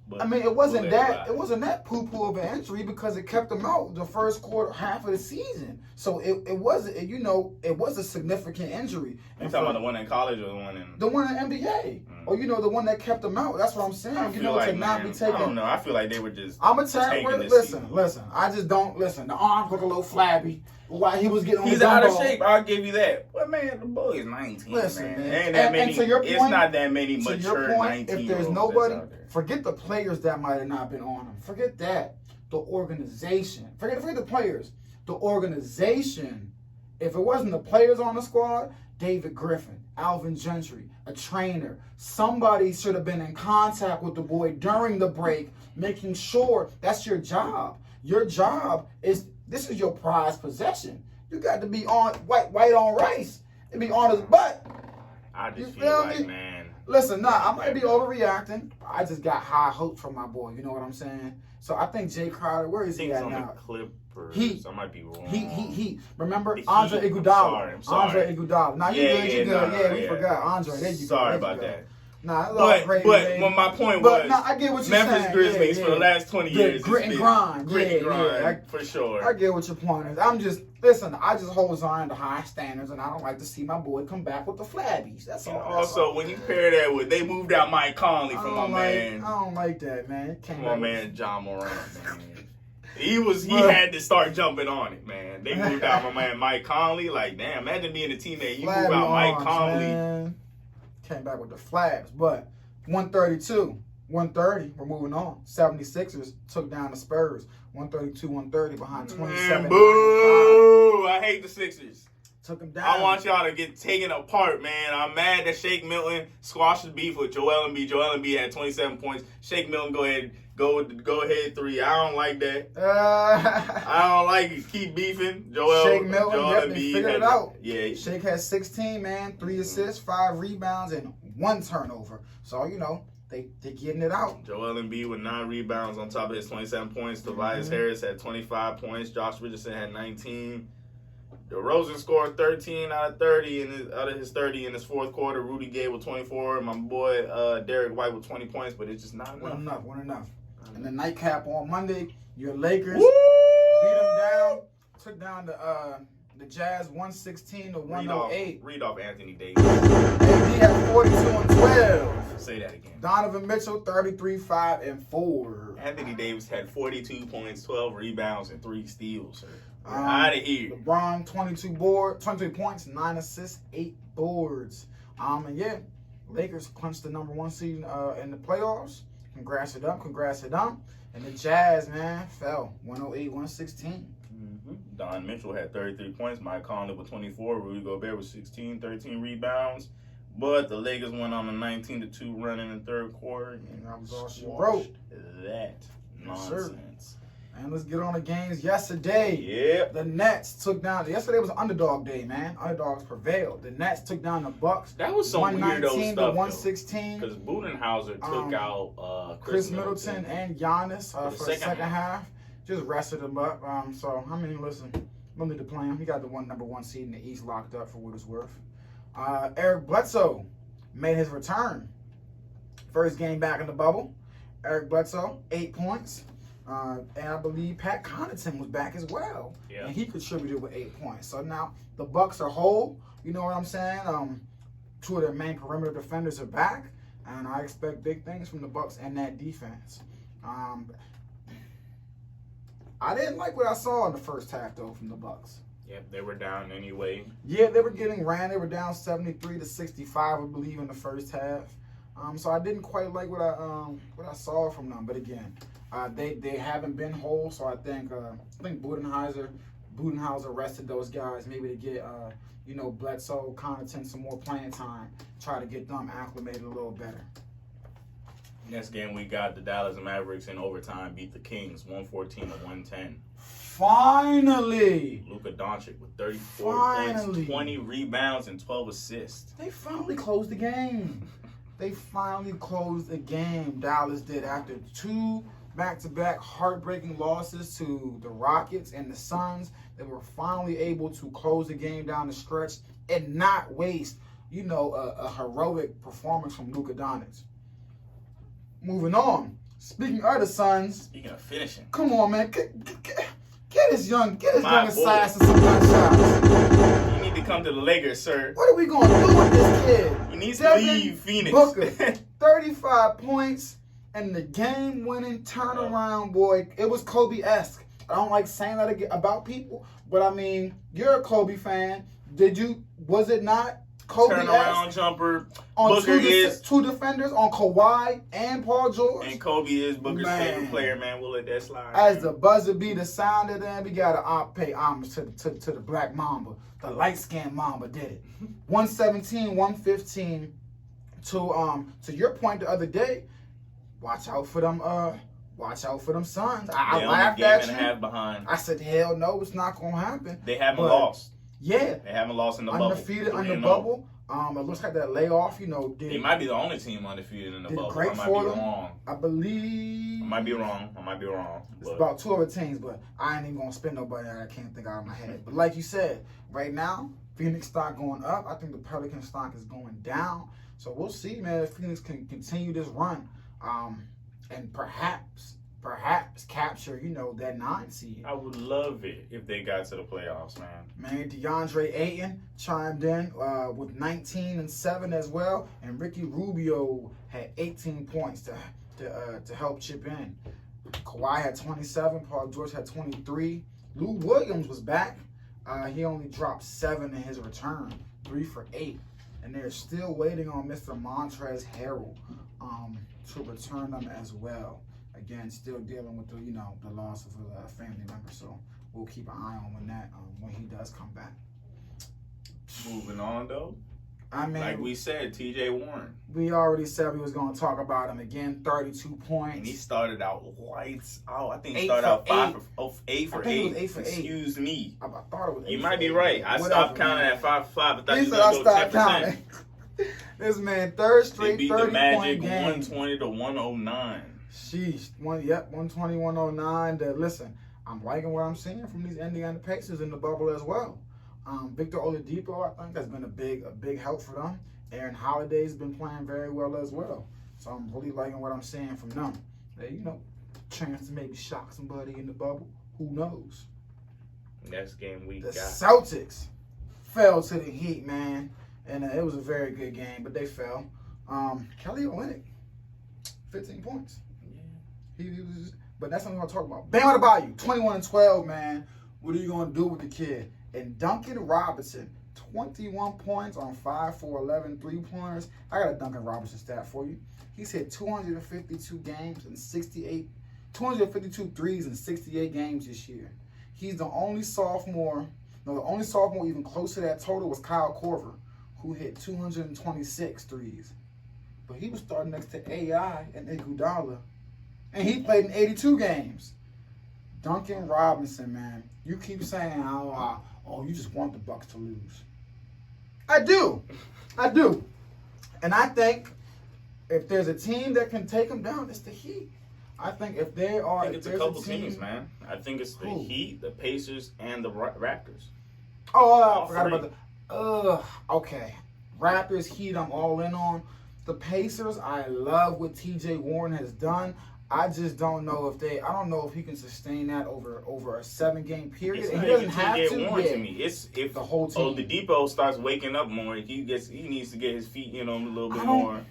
But it wasn't that poo-poo of an injury because it kept him out the first half of the season. So it was a significant injury. You talking about the one in college or the one in the NBA? Or the one that kept him out. That's what I'm saying. Be taking. I don't know. I feel like they were just. I'm gonna tell you. Listen. I just don't listen. The arms look a little flabby. While he was getting on he's out of shape. I'll give you that. But man, the boy is 19. Listen, man. Ain't that many. And to your point, it's not that many mature 19-year-olds. If there's nobody, forget the players that might have not been on him. Forget that. The organization. Forget the players. The organization If it wasn't the players on the squad, David Griffin, Alvin Gentry, a trainer, somebody should have been in contact with the boy during the break, making sure that's your job. Your job is, this is your prized possession. You got to be on white on rice and be on his butt. I just You feel feel like, me? man. Listen, I might be overreacting. I just got high hopes from my boy. You know what I'm saying? So I think Jay Crowder, where is I think he it's at on now? the Clippers. Heat. I might be wrong. He. Remember The Andre Heat. Iguodala. I'm sorry. Andre Iguodala. Nah, you Yeah, good. You yeah, good. nah, Yeah, we yeah. forgot Andre. There you go. Sorry There you about go. that. Nah, it's all great. But my point was, nah, I get what you're Memphis saying. Grizzlies Yeah, for the yeah. last 20 The years. grit it's and been grind. Grit and Yeah, grind, yeah. for sure. I get what your point is. I just hold Zion to high standards, and I don't like to see my boy come back with the flabbies. That's all. And That's also, all. when you pair that with, they moved out Mike Conley from my man. I don't like that, man. Come on, man, John Morant, man. He had to start jumping on it, man. They moved out my man Mike Conley. Like, damn, imagine being a teammate. You move out Mike Conley. Man. Came back with the flags, but 132, 130, we're moving on. 76ers took down the Spurs. 132, 130 behind 27. Man, boo! I hate the Sixers. Took them down. I want y'all to get taken apart, man. I'm mad that Shake Milton squashed the beef with Joel Embiid. Joel Embiid had 27 points. Shake Milton, go ahead 3. I don't like that. I don't like it. Keep beefing. Shake Milton, Joel yep, Embiid they figured it out. Yeah. Shake has 16, man, 3 assists, 5 rebounds, and 1 turnover. So, you know, they getting it out. Joel Embiid with 9 rebounds on top of his 27 points. Tobias Harris had 25 points. Josh Richardson had 19. DeRozan scored 13 out of 30 out of his 30 in his fourth quarter. Rudy Gay with 24. And my boy Derek White with 20 points, but it's just not enough. Wasn't enough. And the nightcap on Monday, your Lakers Woo! beat them down, took down the Jazz 116 to 108. Read off Anthony Davis. AD had 42 and 12. Say that again. Donovan Mitchell 33, 5 and 4. Anthony Davis had 42 points, 12 rebounds, and 3 steals, sir. Out of here. LeBron 22 points, 9 assists, 8 boards. And yeah, Lakers clinched the number 1 seed in the playoffs. Congrats to them. And the Jazz, man, fell 108-116. Don Mitchell had 33 points. Mike Conley with 24. Rudy Gobert with 16, 13 rebounds. But the Lakers went on a 19-2 run in the third quarter. And that was all she squashed wrote. That nonsense. And let's get on the games yesterday. Yep. The Nets took down. Yesterday was underdog day, man. Underdogs prevailed. The Nets took down the Bucks. That was some weirdo 119 stuff, to 116. Because Budenhauser took out Chris Middleton and Giannis for the second half. Just rested them up. So I mean, listen, no need to play him. He got the number 1 seed in the East locked up for what it's worth. Eric Bledsoe made his return. First game back in the bubble. Eric Bledsoe, 8 points. And I believe Pat Connaughton was back as well. Yeah. And he contributed with 8 points. So now the Bucks are whole. You know what I'm saying? 2 of their main perimeter defenders are back. And I expect big things from the Bucks and that defense. I didn't like what I saw in the first half, though, from the Bucks. Yep, they were down anyway. Yeah, they were getting ran. They were down 73-65, I believe, in the first half. So I didn't quite like what I saw from them. But again, they haven't been whole. So I think Budenhauser rested those guys maybe to get Bledsoe, Connaughton some more playing time. Try to get them acclimated a little better. Next game we got the Dallas Mavericks in overtime beat the Kings 114-110. Finally! Luka Doncic with 34 points, 20 rebounds, and 12 assists. They finally closed the game. Dallas did after 2 back-to-back heartbreaking losses to the Rockets and the Suns. They were finally able to close the game down the stretch and not waste, a heroic performance from Luka Doncic. Moving on. Speaking of the Suns. Speaking of finishing. Come on, man. Get his young assassin some gunshots. You need to come to the Lakers, sir. What are we going to do with this kid? He needs to leave Phoenix. Booker, 35 points and the game-winning turnaround, boy. It was Kobe-esque. I don't like saying that about people, but I mean, you're a Kobe fan. Was it not Kobe turnaround jumper. on Booker is two defenders on Kawhi and Paul George. and Kobe is Booker's favorite player, man. We'll let that slide. As the buzzer beater sounded, then we gotta pay homage to the Black Mamba. The light skinned Mamba did it. 117, 115. To your point the other day, watch out for them Suns. I laughed at you. And a half behind. I said, hell no, it's not gonna happen. They haven't lost. Yeah. They haven't lost in the bubble. Undefeated in the bubble. It looks like that layoff, they might be the only team undefeated in the bubble. Great I might for be them. wrong. I believe. I might be wrong. It's about 2 other teams, but I ain't even gonna spend nobody that I can't think out of my head. But like you said, right now, Phoenix stock going up. I think the Pelican stock is going down. So we'll see, man, if Phoenix can continue this run, and perhaps capture, that 9 seed. I would love it if they got to the playoffs, man. Man, DeAndre Ayton chimed in with 19 and 7 as well, and Ricky Rubio had 18 points to help chip in. Kawhi had 27, Paul George had 23. Lou Williams was back. He only dropped 7 in his return, 3 for 8. And they're still waiting on Mr. Montrezl Harrell to return them as well. Again, still dealing with the loss of a family member. So we'll keep an eye on when he does come back. Moving on, though. I mean, like we said, T.J. Warren. We already said we was going to talk about him again. 32 points. And he started out lights out. I think he started out 8 for 8. It was 8 for 8. Excuse me. I thought it was 8. You might be right. I stopped counting at 5 for 5. I thought he you said was I going to stopped go 10%. counting. This man, third straight They beat 30 the Magic point game. 120 to 109. Sheesh. 120, 109. Listen, I'm liking what I'm seeing from these Indiana Pacers in the bubble as well. Victor Oladipo, I think, has been a big help for them. Aaron Holiday's been playing very well as well. So I'm really liking what I'm seeing from them. They, chance to maybe shock somebody in the bubble. Who knows? Next game we the got. Celtics fell to the Heat, man. And it was a very good game, but they fell. Kelly Olynyk, 15 points. Yeah. But that's not what I'm going to talk about. Bam Adebayo, 21 and 12, man. What are you going to do with the kid? And Duncan Robinson, 21 points on 5 for 11 3-pointers. I got a Duncan Robinson stat for you. He's hit 252 games and 252 threes in 68 games this year. He's the only sophomore. No, the only sophomore even close to that total was Kyle Korver, who hit 226 threes. But he was starting next to AI and Iguodala, and he played in 82 games. Duncan Robinson, man. You keep saying, you just want the Bucks to lose. I do. And I think if there's a team that can take them down, it's the Heat. I think if they are... I think it's a couple teams, man. I think it's the Heat, the Pacers, and the Raptors. Oh, I forgot about the... okay. Raptors, Heat, I'm all in on. The Pacers, I love what T.J. Warren has done. I just don't know I don't know if he can sustain that over a 7-game period. And he doesn't have to. Warren to me. It's if the whole team. Oladipo starts waking up more, he needs to get his feet in a little bit more.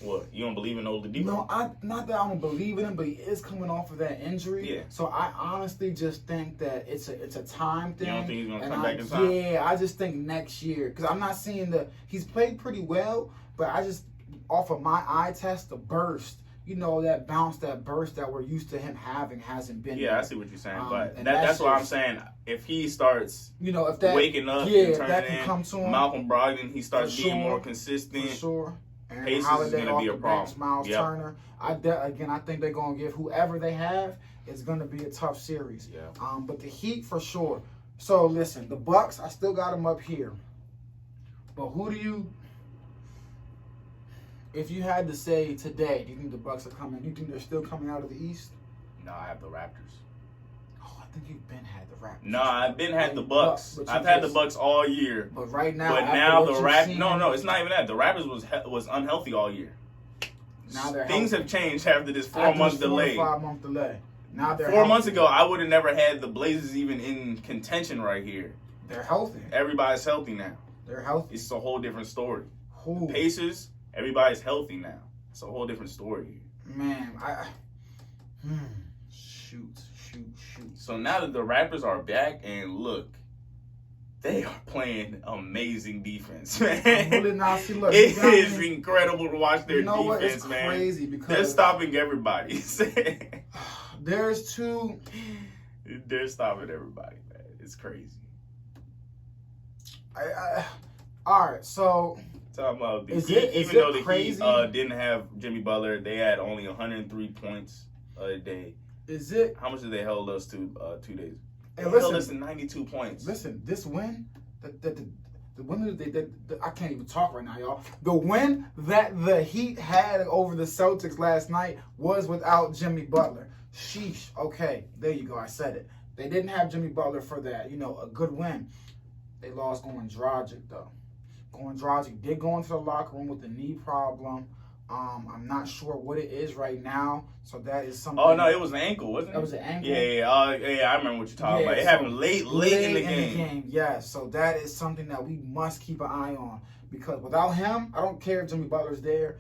What? You don't believe in Oladipo? No, not that I don't believe in him, but he is coming off of that injury. Yeah. So I honestly just think that it's a time thing. You don't think he's gonna come back in time? Yeah, I just think next year, because I'm not seeing he's played pretty well, but I just off of my eye test, the burst. That bounce, that burst that we're used to him having hasn't been. Yeah, I see what you're saying, but that's what I'm saying. If he starts, if that waking up, and that can come to him. Malcolm Brogdon, he starts being more consistent. For sure. And Pacers Holiday is going to be a problem. Bench, Miles Turner. I think they're going to give whoever they have. It's going to be a tough series. Yeah. But the Heat for sure. So listen, the Bucks, I still got them up here. But who do you? If you had to say today, do you think the Bucks are coming? Do you think they're still coming out of the East? No, I have the Raptors. Oh, I think you've been had the Raptors. No, I've been had the Bucks. I've had the Bucks all year. But right now, the Raptors. No, it's not even that. The Raptors was unhealthy all year. Now they're things healthy. have changed after this 4-month delay. 5-month delay. Now they're 4 months ago, I would have never had the Blazers even in contention right here. They're healthy. Everybody's healthy now. They're healthy. It's a whole different story. Who? The Pacers. Everybody's healthy now. It's a whole different story. Man, shoot. So now that the Raptors are back, and look, They are playing amazing defense, man. Really not. See, look, it is incredible to watch their defense, what? It's man. Crazy because they're stopping everybody. There's two. They're stopping everybody, man. It's crazy. All right, so talking about the is Heat, it even though the crazy? Heat didn't have Jimmy Butler, they had only 103 points a day. Is it? How much did they held us to 2 days? Hey, they held us to 92 points. Listen, this win, the win I can't even talk right now, y'all. The win that the Heat had over the Celtics last night was without Jimmy Butler. Sheesh. Okay, there you go. I said it. They didn't have Jimmy Butler for that. You know, a good win. They lost Goran Dragic, though. Goran Dragic did go into the locker room with a knee problem. I'm not sure what it is right now, so that is something. Oh no, it was an ankle, wasn't it? That was an ankle. Yeah, I remember what you're talking about. It happened late in the game. Yes, so that is something that we must keep an eye on because without him, I don't care if Jimmy Butler's there.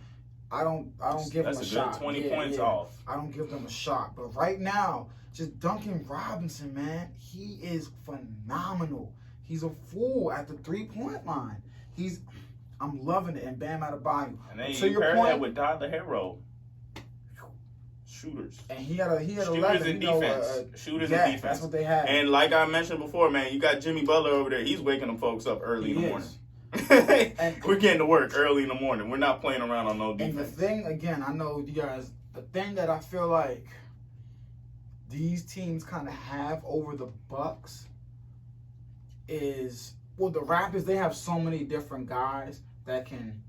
I don't give him a shot. That's a good 20 points off. I don't give them a shot. But right now, just Duncan Robinson, man, he is phenomenal. He's a fool at the 3-point line. I'm loving it. And Bam Adebayo. And then you pair that with Tyler Hero. Shooters. And he had Shooters 11, and defense. Shooters and defense. That's what they had. And like I mentioned before, man, you got Jimmy Butler over there. He's waking them folks up early in the morning. We're getting to work early in the morning. We're not playing around on no defense. And the thing, again, I know you guys, the thing that I feel like these teams kind of have over the Bucks is, well, the Raptors, they have so many different guys that can.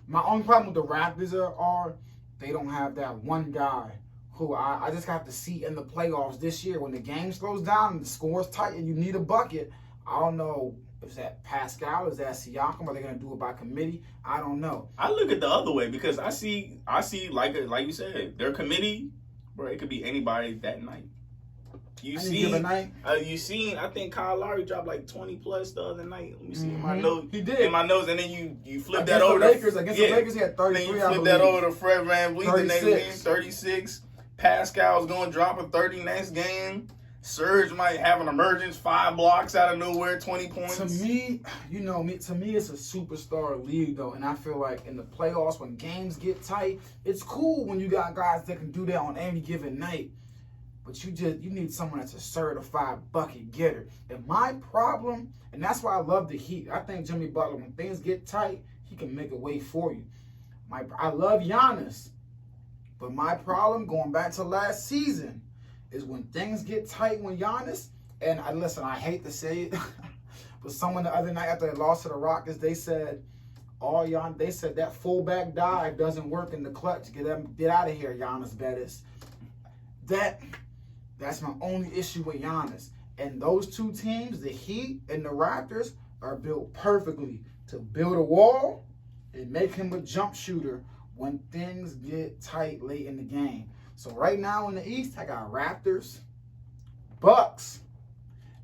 My only problem with the Raptors are they don't have that one guy who I just got to see in the playoffs this year. When the game slows down and the score's tight and you need a bucket, I don't know. Is that Pascal? Is that Siakam? Are they going to do it by committee? I don't know. I look at the other way because I see like you said, their committee, bro, it could be anybody that night. You seen, I think Kyle Lowry dropped like 20 plus the other night. Let me see in my notes. He did. In my notes, and then you flip against that over the Lakers. Against the Lakers, he had 33, then you flip that over to Fred VanVleet the next game, 36. Pascal's going to drop a 30 next game. Serge might have an emergence, 5 blocks out of nowhere, 20 points. To me, to me, it's a superstar league, though. And I feel like in the playoffs, when games get tight, it's cool when you got guys that can do that on any given night. But you need someone that's a certified bucket getter. And my problem, and that's why I love the Heat. I think Jimmy Butler, when things get tight, he can make a way for you. I love Giannis. But my problem, going back to last season, is when things get tight when Giannis, and I hate to say it, but someone the other night after they lost to the Rockets, they said that fullback dive doesn't work in the clutch. Get out of here, Giannis Bettis. That's my only issue with Giannis. And those two teams, the Heat and the Raptors, are built perfectly to build a wall and make him a jump shooter when things get tight late in the game. So right now in the East, I got Raptors, Bucks,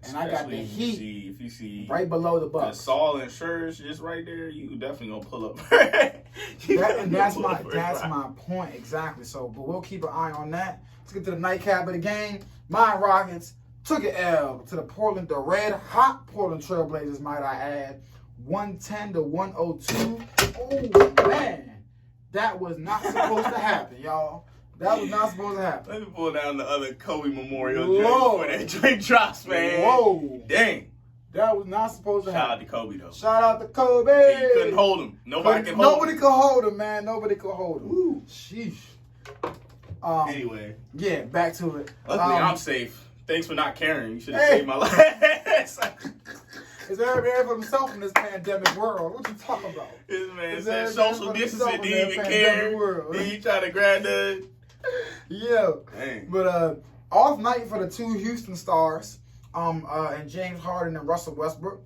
and I got the Heat if you see right below the Bucks. Gasol and Serge just right there, you definitely gonna pull up. That's my point exactly. So, but we'll keep an eye on that. Let's get to the nightcap of the game. My Rockets took an L to the red hot Portland Trailblazers, might I add, 110-102. Oh man, that was not supposed to happen, y'all. That was not supposed to happen. Let me pull down the other Kobe Memorial drink before that drink drops, man. Whoa. Dang. That was not supposed to happen. Shout out to Kobe, though. Shout out to Kobe. He couldn't hold him. Nobody could hold him, man. Nobody could hold him. Ooh, sheesh. Anyway. Yeah, back to it. Luckily, I'm safe. Thanks for not caring. You should have saved my life. Is everybody for himself in this pandemic world? What you talking about? This man said social distancing, didn't even care. Then you try to grab the... Yeah. Dang. But off night for the two Houston Stars, and James Harden and Russell Westbrook.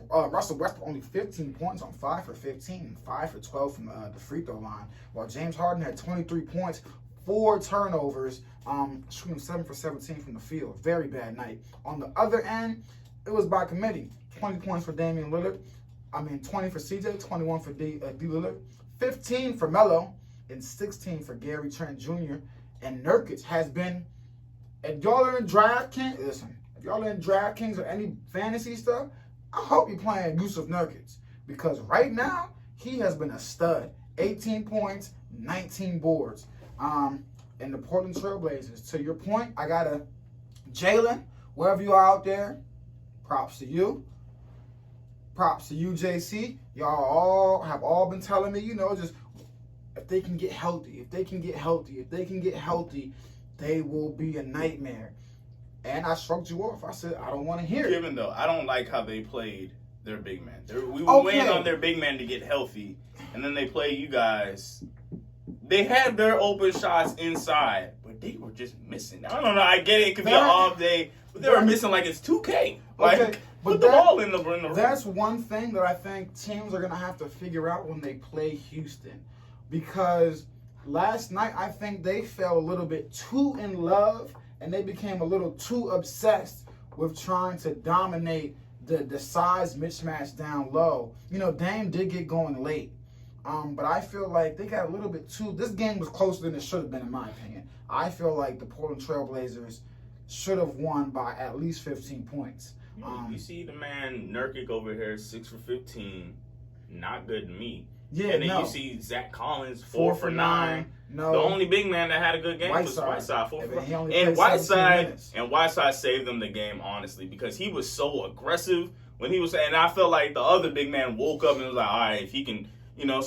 Russell Westbrook only 15 points on 5 for 15 and 5 for 12 from the free throw line, while James Harden had 23 points, 4 turnovers, shooting 7 for 17 from the field. Very bad night. On the other end, it was by committee. 20 points for Damian Lillard. 20 for CJ, 21 for D Lillard, 15 for Melo, and 16 for Gary Trent Jr. And Nurkic has been, if y'all are in DraftKings, listen, if y'all are in DraftKings or any fantasy stuff, I hope you're playing Yusuf Nurkic because right now he has been a stud. 18 points, 19 boards. And the Portland Trailblazers. To your point, I got a Jalen, wherever you are out there, props to you. Props to you, JC. Y'all have all been telling me, just if they can get healthy, they will be a nightmare. And I shrugged you off. I said, I don't want to hear it. Given though, I don't like how they played their big man. We were Okay. waiting on their big man to get healthy, and then they play you guys. They had their open shots inside, but they were just missing. I don't know. I get it. It could be an off day, but they were missing like it's 2K. Like, Okay, put the ball in the rim. That's one thing that I think teams are going to have to figure out when they play Houston. Because last night, I think they fell a little bit too in love and they became a little too obsessed with trying to dominate the size mismatch down low. Dame did get going late. But I feel like they got a little bit too... This game was closer than it should have been, in my opinion. I feel like the Portland Trailblazers should have won by at least 15 points. You see the man Nurkic over here, 6 for 15. Not good to me. Yeah, and then no. you see Zach Collins, 4 for 9. No. The only big man that had a good game was Whiteside. 4 for 9. And Whiteside saved them the game, honestly, because he was so aggressive when he was... And I felt like the other big man woke up and was like, all right, if he can... elbow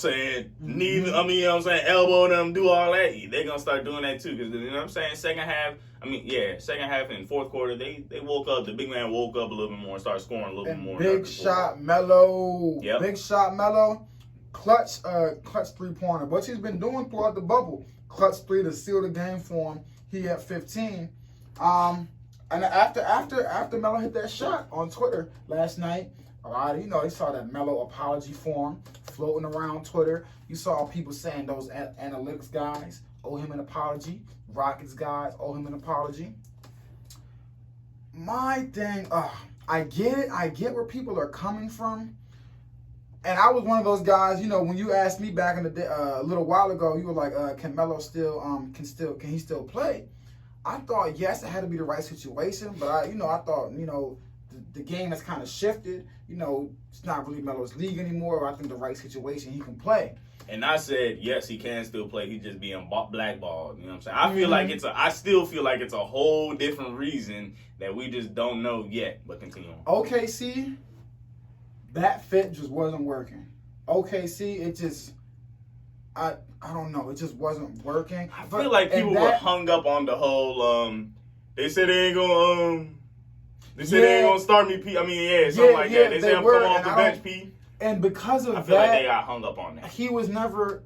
them, do all that. They're going to start doing that too. Because, second half and fourth quarter, they woke up. The big man woke up a little bit more and started scoring a little bit more. Big shot, Melo. Yep. Big shot, Melo. Clutch three-pointer. What he's been doing throughout the bubble. Clutch three to seal the game for him. He had 15. And after Melo hit that shot on Twitter last night, a lot of, you saw that Melo apology form floating around Twitter. You saw people saying those analytics guys owe him an apology. Rockets guys owe him an apology. My thing, I get it. I get where people are coming from. And I was one of those guys, when you asked me back in the day, a little while ago, you were like, can Melo still, can he still play? I thought, yes, it had to be the right situation, but I thought, the game has kind of shifted. It's not really Melo's league anymore. I think the right situation, he can play. And I said, yes, he can still play. He's just being blackballed. You know what I'm saying? I still feel like it's a whole different reason that we just don't know yet. But continue on. OKC, that fit just wasn't working. OKC, it just, I don't know. It just wasn't working. I feel like people were hung up on the whole, they said they ain't going to, they said they ain't going to start me, P. Something like that. They said I'm coming off the bench, P. And because of that, I feel like they got hung up on that. He was never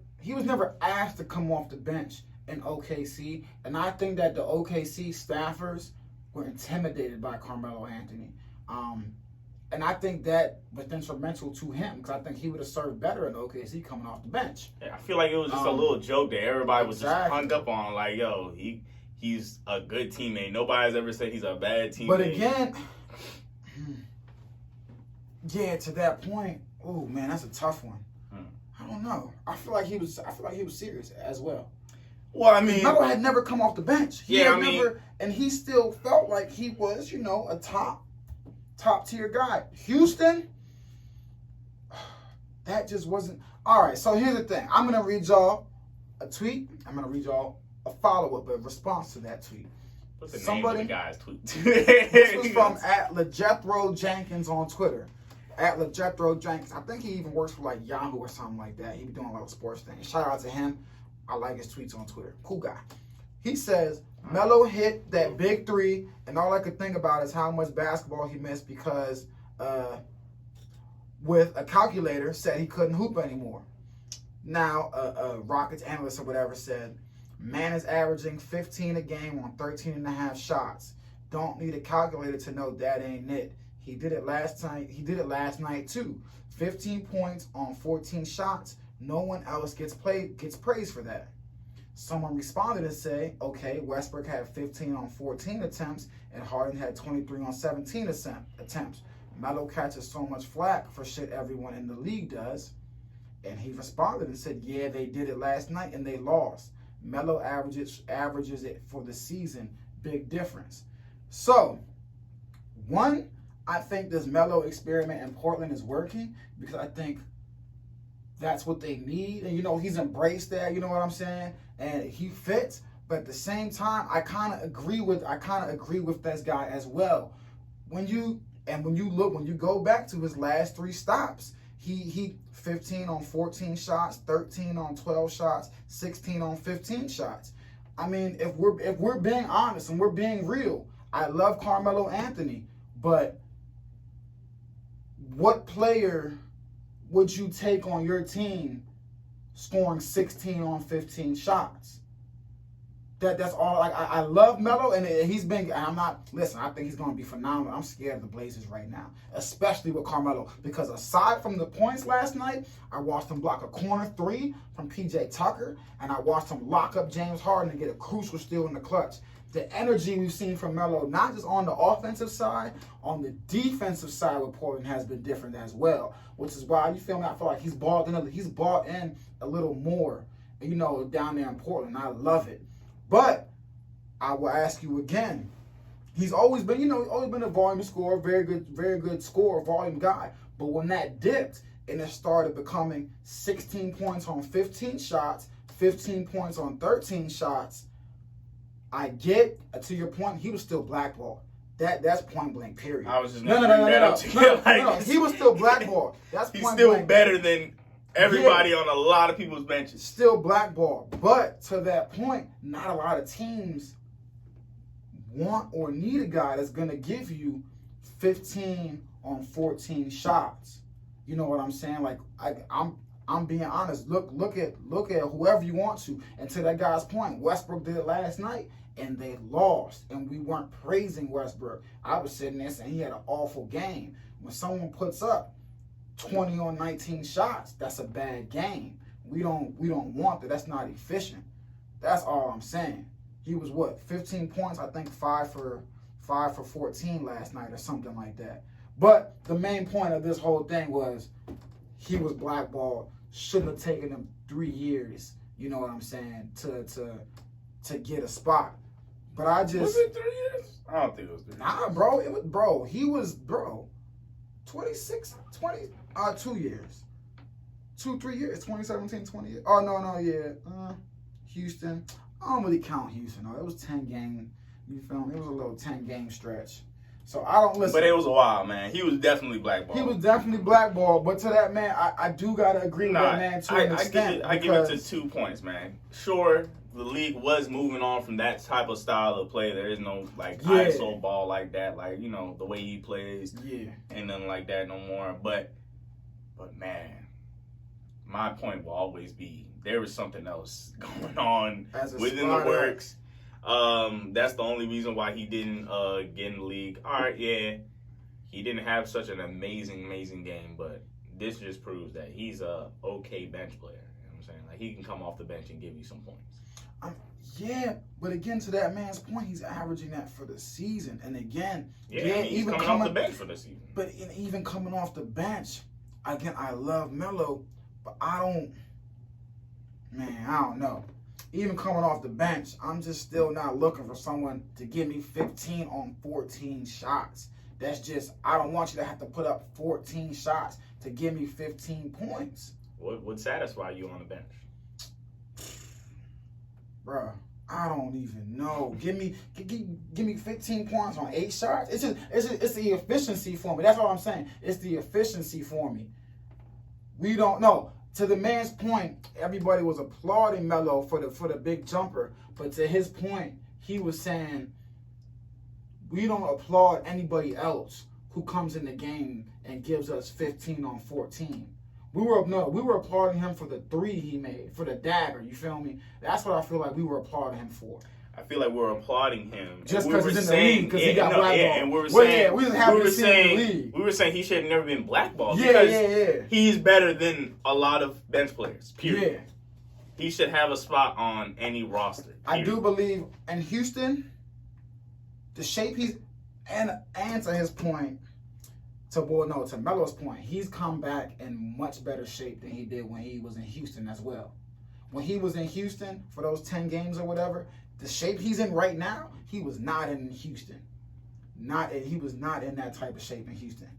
asked to come off the bench in OKC, and I think that the OKC staffers were intimidated by Carmelo Anthony. And I think that was detrimental to him because I think he would have served better in OKC coming off the bench. Yeah, I feel like it was just a little joke that everybody was just hung up on. Like, yo, he's a good teammate. Nobody's ever said he's a bad teammate. But again, to that point, oh man, that's a tough one. I don't know. I feel like he was serious as well. Well, Melo had never come off the bench. And he still felt like he was, a top tier guy. Houston, that just wasn't. All right, so here's the thing. I'm going to read y'all a tweet. I'm going to read y'all a follow-up, a response to that tweet. What's the name of the guy's tweet? This was from @LeJethro Jenkins on Twitter. @LeJethro Jenkins. I think he even works for like Yahoo or something like that. He be doing a lot of sports things. Shout out to him. I like his tweets on Twitter. Cool guy. He says, Melo hit that big three, and all I could think about is how much basketball he missed because with a calculator said he couldn't hoop anymore. Now, a Rockets analyst or whatever said, man is averaging 15 a game on 13 and a half shots. Don't need a calculator to know that ain't it. He did it last night too. 15 points on 14 shots. No one else gets praised for that. Someone responded and said, okay, Westbrook had 15 on 14 attempts and Harden had 23 on 17 attempts. Melo catches so much flack for shit everyone in the league does. And he responded and said, yeah, they did it last night and they lost. Melo averages it for the season. Big difference. So, one, I think this Melo experiment in Portland is working because I think that's what they need. And, he's embraced that, you know what I'm saying? And he fits. But at the same time, I kind of agree with this guy as well. When you go back to his last 3 stops, he 15 on 14 shots, 13 on 12 shots, 16 on 15 shots. I mean, if we're being honest and we're being real, I love Carmelo Anthony, but what player would you take on your team scoring 16 on 15 shots? That's all. Like I love Melo, and he's been. I'm not. Listen, I think he's going to be phenomenal. I'm scared of the Blazers right now, especially with Carmelo, because aside from the points last night, I watched him block a corner 3 from PJ Tucker, and I watched him lock up James Harden and get a crucial steal in the clutch. The energy we've seen from Melo, not just on the offensive side, on the defensive side with Portland has been different as well. Which is why, you feel me? I feel like he's bought in a little more, down there in Portland. I love it. But I will ask you again. He's always been, always been a volume scorer, very good scorer, volume guy. But when that dipped and it started becoming 16 points on 15 shots, 15 points on 13 shots, I get to your point. He was still blackballed. That's point blank. Period. I was just gonna bring that up to you. No. He was still blackballed. That's he's point still blank. better than everybody on a lot of people's benches. Still blackballed. But to that point, not a lot of teams want or need a guy that's gonna give you 15 on 14 shots. You know what I'm saying? Like I'm being honest. Look at whoever you want to. And to that guy's point, Westbrook did it last night, and they lost. And we weren't praising Westbrook. I was sitting there saying he had an awful game. When someone puts up 20 on 19 shots, that's a bad game. We don't want that. That's not efficient. That's all I'm saying. He was 15 points, I think 5 for 14 last night or something like that. But the main point of this whole thing was he was blackballed. Shouldn't have taken him 3 years, you know what I'm saying, to get a spot. But I just... Was it 3 years? I don't think it was 3 years. Nah, bro. He was 26, 2 years. 2-3 years. 2017, 20 years. Oh, no, yeah. Houston. I don't really count Houston, though. It was 10 game. You feel me? It was a little 10-game stretch. So I don't listen. But it was a while, man. He was definitely blackballed. He was definitely blackballed. But to that man, I do got to agree with that man to an extent. I give it to 2 points, man. Sure, the league was moving on from that type of style of play. There is no, ISO ball like that. The way he plays. Yeah. Ain't nothing like that no more. But man, my point will always be there was something else going on within the works. That's the only reason why he didn't get in the league. All right, yeah, he didn't have such an amazing game, but this just proves that he's a okay bench player. You know what I'm saying? Like, he can come off the bench and give you some points. Yeah, but again, to that man's point, he's averaging that for the season. And again, he's even coming off the bench for the season. But even coming off the bench, again, I love Melo, but I don't know. Even coming off the bench, I'm just still not looking for someone to give me 15 on 14 shots. That's just, I don't want you to have to put up 14 shots to give me 15 points. What would satisfy you on the bench? Bruh, I don't even know. Give me 15 points on 8 shots. It's the efficiency for me. That's all I'm saying. It's the efficiency for me. We don't know. To the man's point, everybody was applauding Melo for the big jumper. But to his point, he was saying, we don't applaud anybody else who comes in the game and gives us 15 on 14. We were applauding him for the 3 he made, for the dagger, you feel me? That's what I feel like we were applauding him for. I feel like we're applauding him just because he's in the league, because he got blackballed. And we were saying, we were saying he should have never been blackballed. Yeah. He's better than a lot of bench players. Period. Yeah. He should have a spot on any roster. Period. I do believe in Houston, the shape he's and to his point, to Melo's point, he's come back in much better shape than he did when he was in Houston as well. When he was in Houston for those 10 games or whatever, the shape he's in right now, he was not in Houston. he was not in that type of shape in Houston.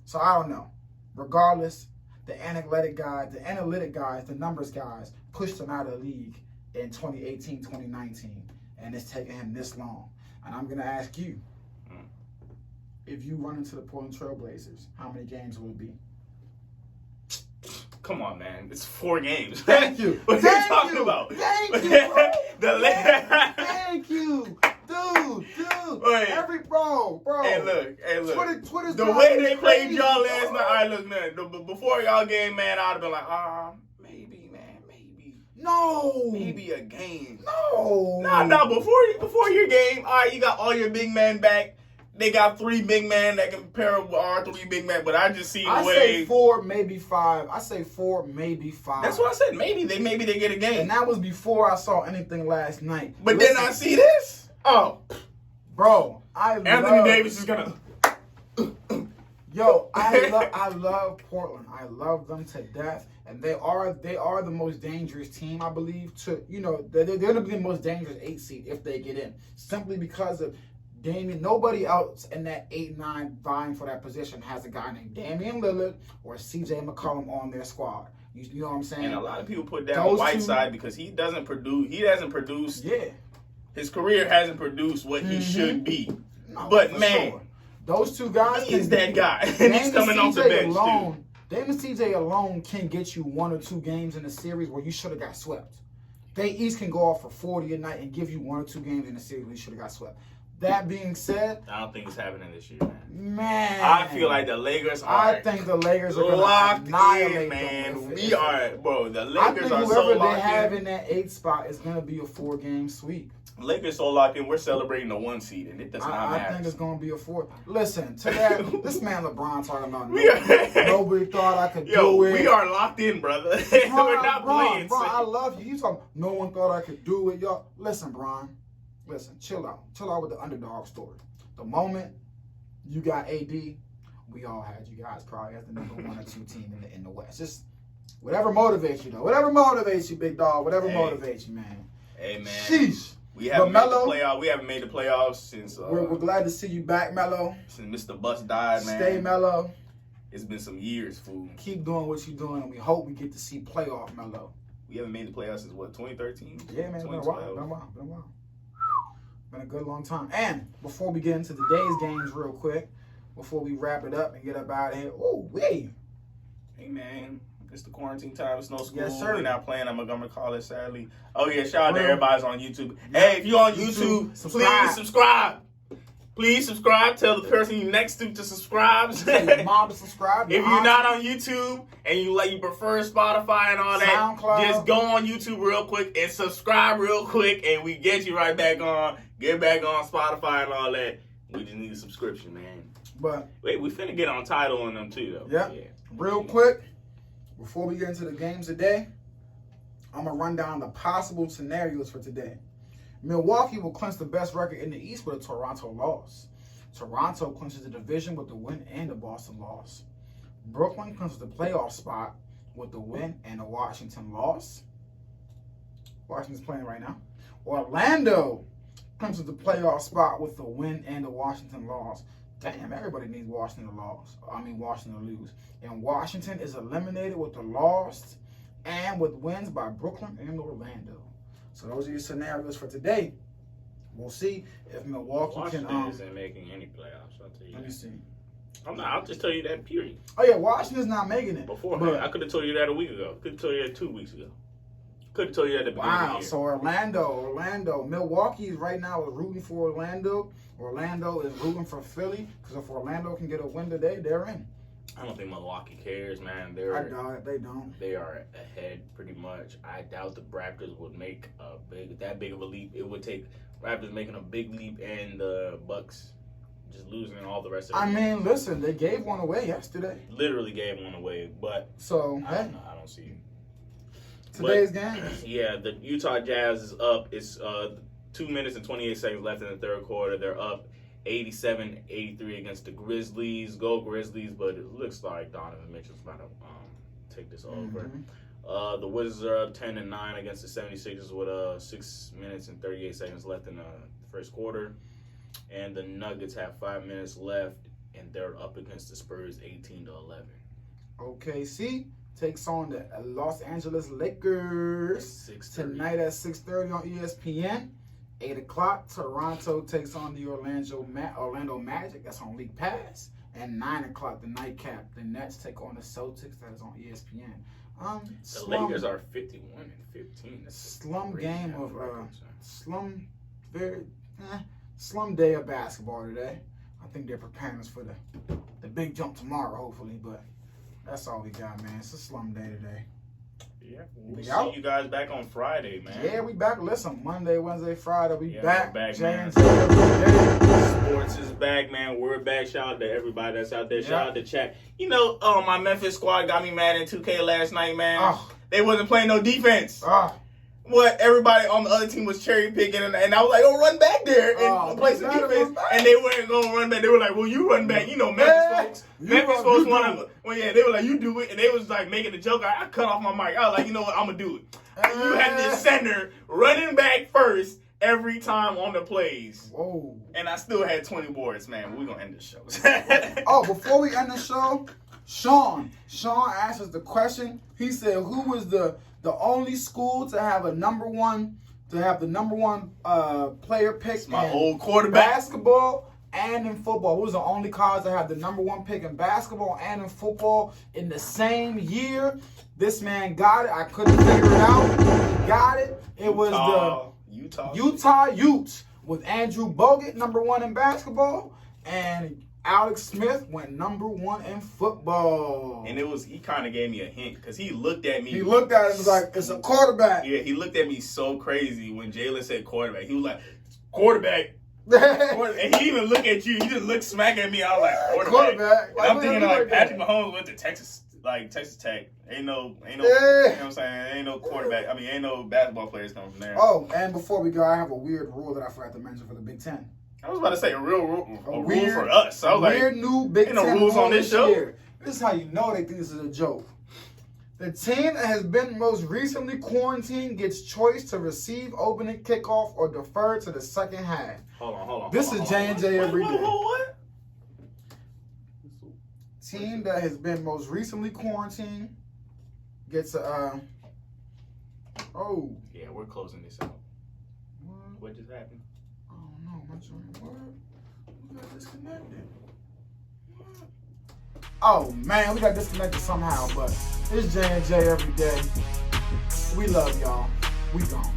So I don't know. Regardless, the analytic guys, the numbers guys pushed him out of the league in 2018, 2019, and it's taken him this long. And I'm gonna ask you, if you run into the Portland Trailblazers, how many games will it be? Come on, man. It's 4 games. Thank you. What are you talking about? Thank you, bro. Thank you. Dude. Wait. Bro. Hey, look. Twitter's the way they played crazy, y'all last bro. night, all right, look, man. Before y'all game, man, I'd have been like, maybe, man, maybe. No. Maybe a game. No. Nah, before your game, all right, you got all your big men back. They got 3 big men that can pair up with our 3 big men, but I just see the way. I say 4, maybe 5. That's what I said. Maybe they get a game. And that was before I saw anything last night. But then I see this. Oh, bro, Anthony Davis is gonna. Yo, I love Portland. I love them to death, and they are the most dangerous team, I believe. They're gonna be the most dangerous 8 seed if they get in, simply because of Damian. Nobody else in that 8-9 vying for that position has a guy named Damian Lillard or CJ McCollum on their squad. You know what I'm saying? And a lot of people put down Whiteside because he hasn't produced. Yeah. His career hasn't produced what he should be. No, but man, sure. Those 2 guys he is that guy. And he's coming off the bench too. Dame and CJ alone can get you 1 or 2 games in a series where you should have got swept. They each can go off for 40 a night and give you 1 or 2 games in a series where you should have got swept. That being said, I don't think it's happening this year, man. Man, I feel like the Lakers are. I think the Lakers are locked annihilate in, man. them. We are, bro. The I Lakers think are whoever so they locked have in. in that 8th spot is going to be a 4-game sweep. Lakers so locked in. We're celebrating the 1 seed, and it does not matter. I think it's going to be a 4. Listen to that. This man LeBron talking about nobody thought I could do it. We are locked in, brother. We're not playing. Bro, I love you. You talking? No one thought I could do it, y'all. Listen, Bron. Listen, chill out. Chill out with the underdog story. The moment you got AD, we all had you guys probably as the number 1 or 2 team in the West. Just whatever motivates you, though. Whatever motivates you, big dog. Whatever motivates you, man. Hey, man. Sheesh. We haven't made the playoffs. We haven't made the playoffs since. We're glad to see you back, Melo. Since Mr. Bus died, man. Stay Melo. It's been some years, fool. Keep doing what you're doing, and we hope we get to see playoff Melo. We haven't made the playoffs since what, 2013? Yeah, man. It's been a while. Been a good long time. And before we get into today's games real quick, before we wrap it up and get up out of here. Oh, wait. Hey, man. It's the quarantine time. It's no school. Yes, sir. We're not playing. I'm going to call it sadly. Oh, yeah. Shout out to everybody's on YouTube. Hey, if you're on YouTube, please subscribe. Please subscribe. Tell the person you next to subscribe. Tell your mom to subscribe. If you're not on YouTube and you prefer Spotify and all that, SoundCloud, just go on YouTube real quick and subscribe real quick, and we get you right back on. Get back on Spotify and all that. We just need a subscription, man. But wait, we finna get on Tidal on them too, though. Yeah. Real quick, before we get into the games today, I'm gonna run down the possible scenarios for today. Milwaukee will clinch the best record in the East with a Toronto loss. Toronto clinches the division with the win and the Boston loss. Brooklyn clinches the playoff spot with the win and a Washington loss. Washington's playing right now. Orlando clinches the playoff spot with the win and the Washington loss. Damn, everybody needs Washington to lose. And Washington is eliminated with the loss and with wins by Brooklyn and Orlando. So those are your scenarios for today. We'll see if Milwaukee Washington isn't making any playoffs. I'll tell you. Let me see. I'll just tell you that. Period. Oh yeah, Washington's not making it. Beforehand, I could have told you that a week ago. Could have told you that 2 weeks ago. Could have told you that at the beginning of the year. So Orlando. Milwaukee is right now rooting for Orlando. Orlando is rooting for Philly because if Orlando can get a win today, they're in. I don't think Milwaukee cares, man. I doubt it. They don't. They are ahead pretty much. I doubt the Raptors would make that big of a leap. It would take Raptors making a big leap and the Bucks just losing all the rest of them. Listen, they gave one away yesterday. Literally gave one away, but so I don't know. I don't see today's game. Yeah, the Utah Jazz is up. It's 2 minutes and 28 seconds left in the third quarter. They're up 87-83 against the Grizzlies. Go Grizzlies, but it looks like Donovan Mitchell's about to take this over. The Wizards are up 10-9 against the 76ers with 6 minutes and 38 seconds left in the first quarter. And the Nuggets have 5 minutes left, and they're up against the Spurs 18-11. OKC takes on the Los Angeles Lakers tonight at 6:30 on ESPN. 8 o'clock, Toronto takes on the Orlando Magic. That's on League Pass. And 9 o'clock, the nightcap, the Nets take on the Celtics. That is on ESPN. The Lakers are 51-15. That's slum game of slum day of basketball today. I think they're preparing us for the big jump tomorrow, hopefully. But that's all we got, man. It's a slum day today. Yeah, we'll see you guys back on Friday, man. Yeah, we back. Listen, Monday, Wednesday, Friday, we back. We're back, man. Sports is back, man. We're back. Shout out to everybody that's out there. Shout out to chat. You know, my Memphis squad got me mad in 2K last night, man. They wasn't playing no defense. What everybody on the other team was cherry picking, and I was like, "Oh, run back there and play some defense." And they weren't gonna run back. They were like, "Well, you run back." You know, Memphis folks want to. Well, yeah, they were like, "You do it," and they was like making a joke. I cut off my mic. I was like, "You know what? I'm gonna do it." You had this center running back first every time on the plays. Whoa! And I still had 20 boards, man. We're gonna end the show. Before we end the show, Sean asked us the question. He said, "Who was the only school to have the number one player pick my in old quarterback basketball and in football? Who was the only college to have the number one pick in basketball and in football in the same year?" This man got it. I couldn't figure it out. He got it. It was the Utah Utes with Andrew Bogut, number one in basketball, and Alex Smith went number one in football. And he kind of gave me a hint because he looked at me. He looked at it and was like, "It's a quarterback." Yeah, he looked at me so crazy when Jalen said quarterback. He was like, "Quarterback." And he even looked at you. He just looked smack at me. I was like, "Quarterback." And I'm thinking like Patrick Mahomes went to Texas Tech. Ain't no, you know what I'm saying? Ain't no quarterback. I mean, ain't no basketball players coming from there. Oh, and before we go, I have a weird rule that I forgot to mention for the Big Ten. I was about to say a rule for us. I was like, weird new Big Ten no rules on this show. Year. This is how you know they think this is a joke. The team that has been most recently quarantined gets choice to receive opening kickoff or defer to the second half. Hold on. This is J&J every day. What? Team that has been most recently quarantined gets a Yeah, we're closing this out. What just happened? I don't know. My joint. What? We got disconnected. What? Oh man, we got disconnected somehow, but it's J&J every day. We love y'all. We gone.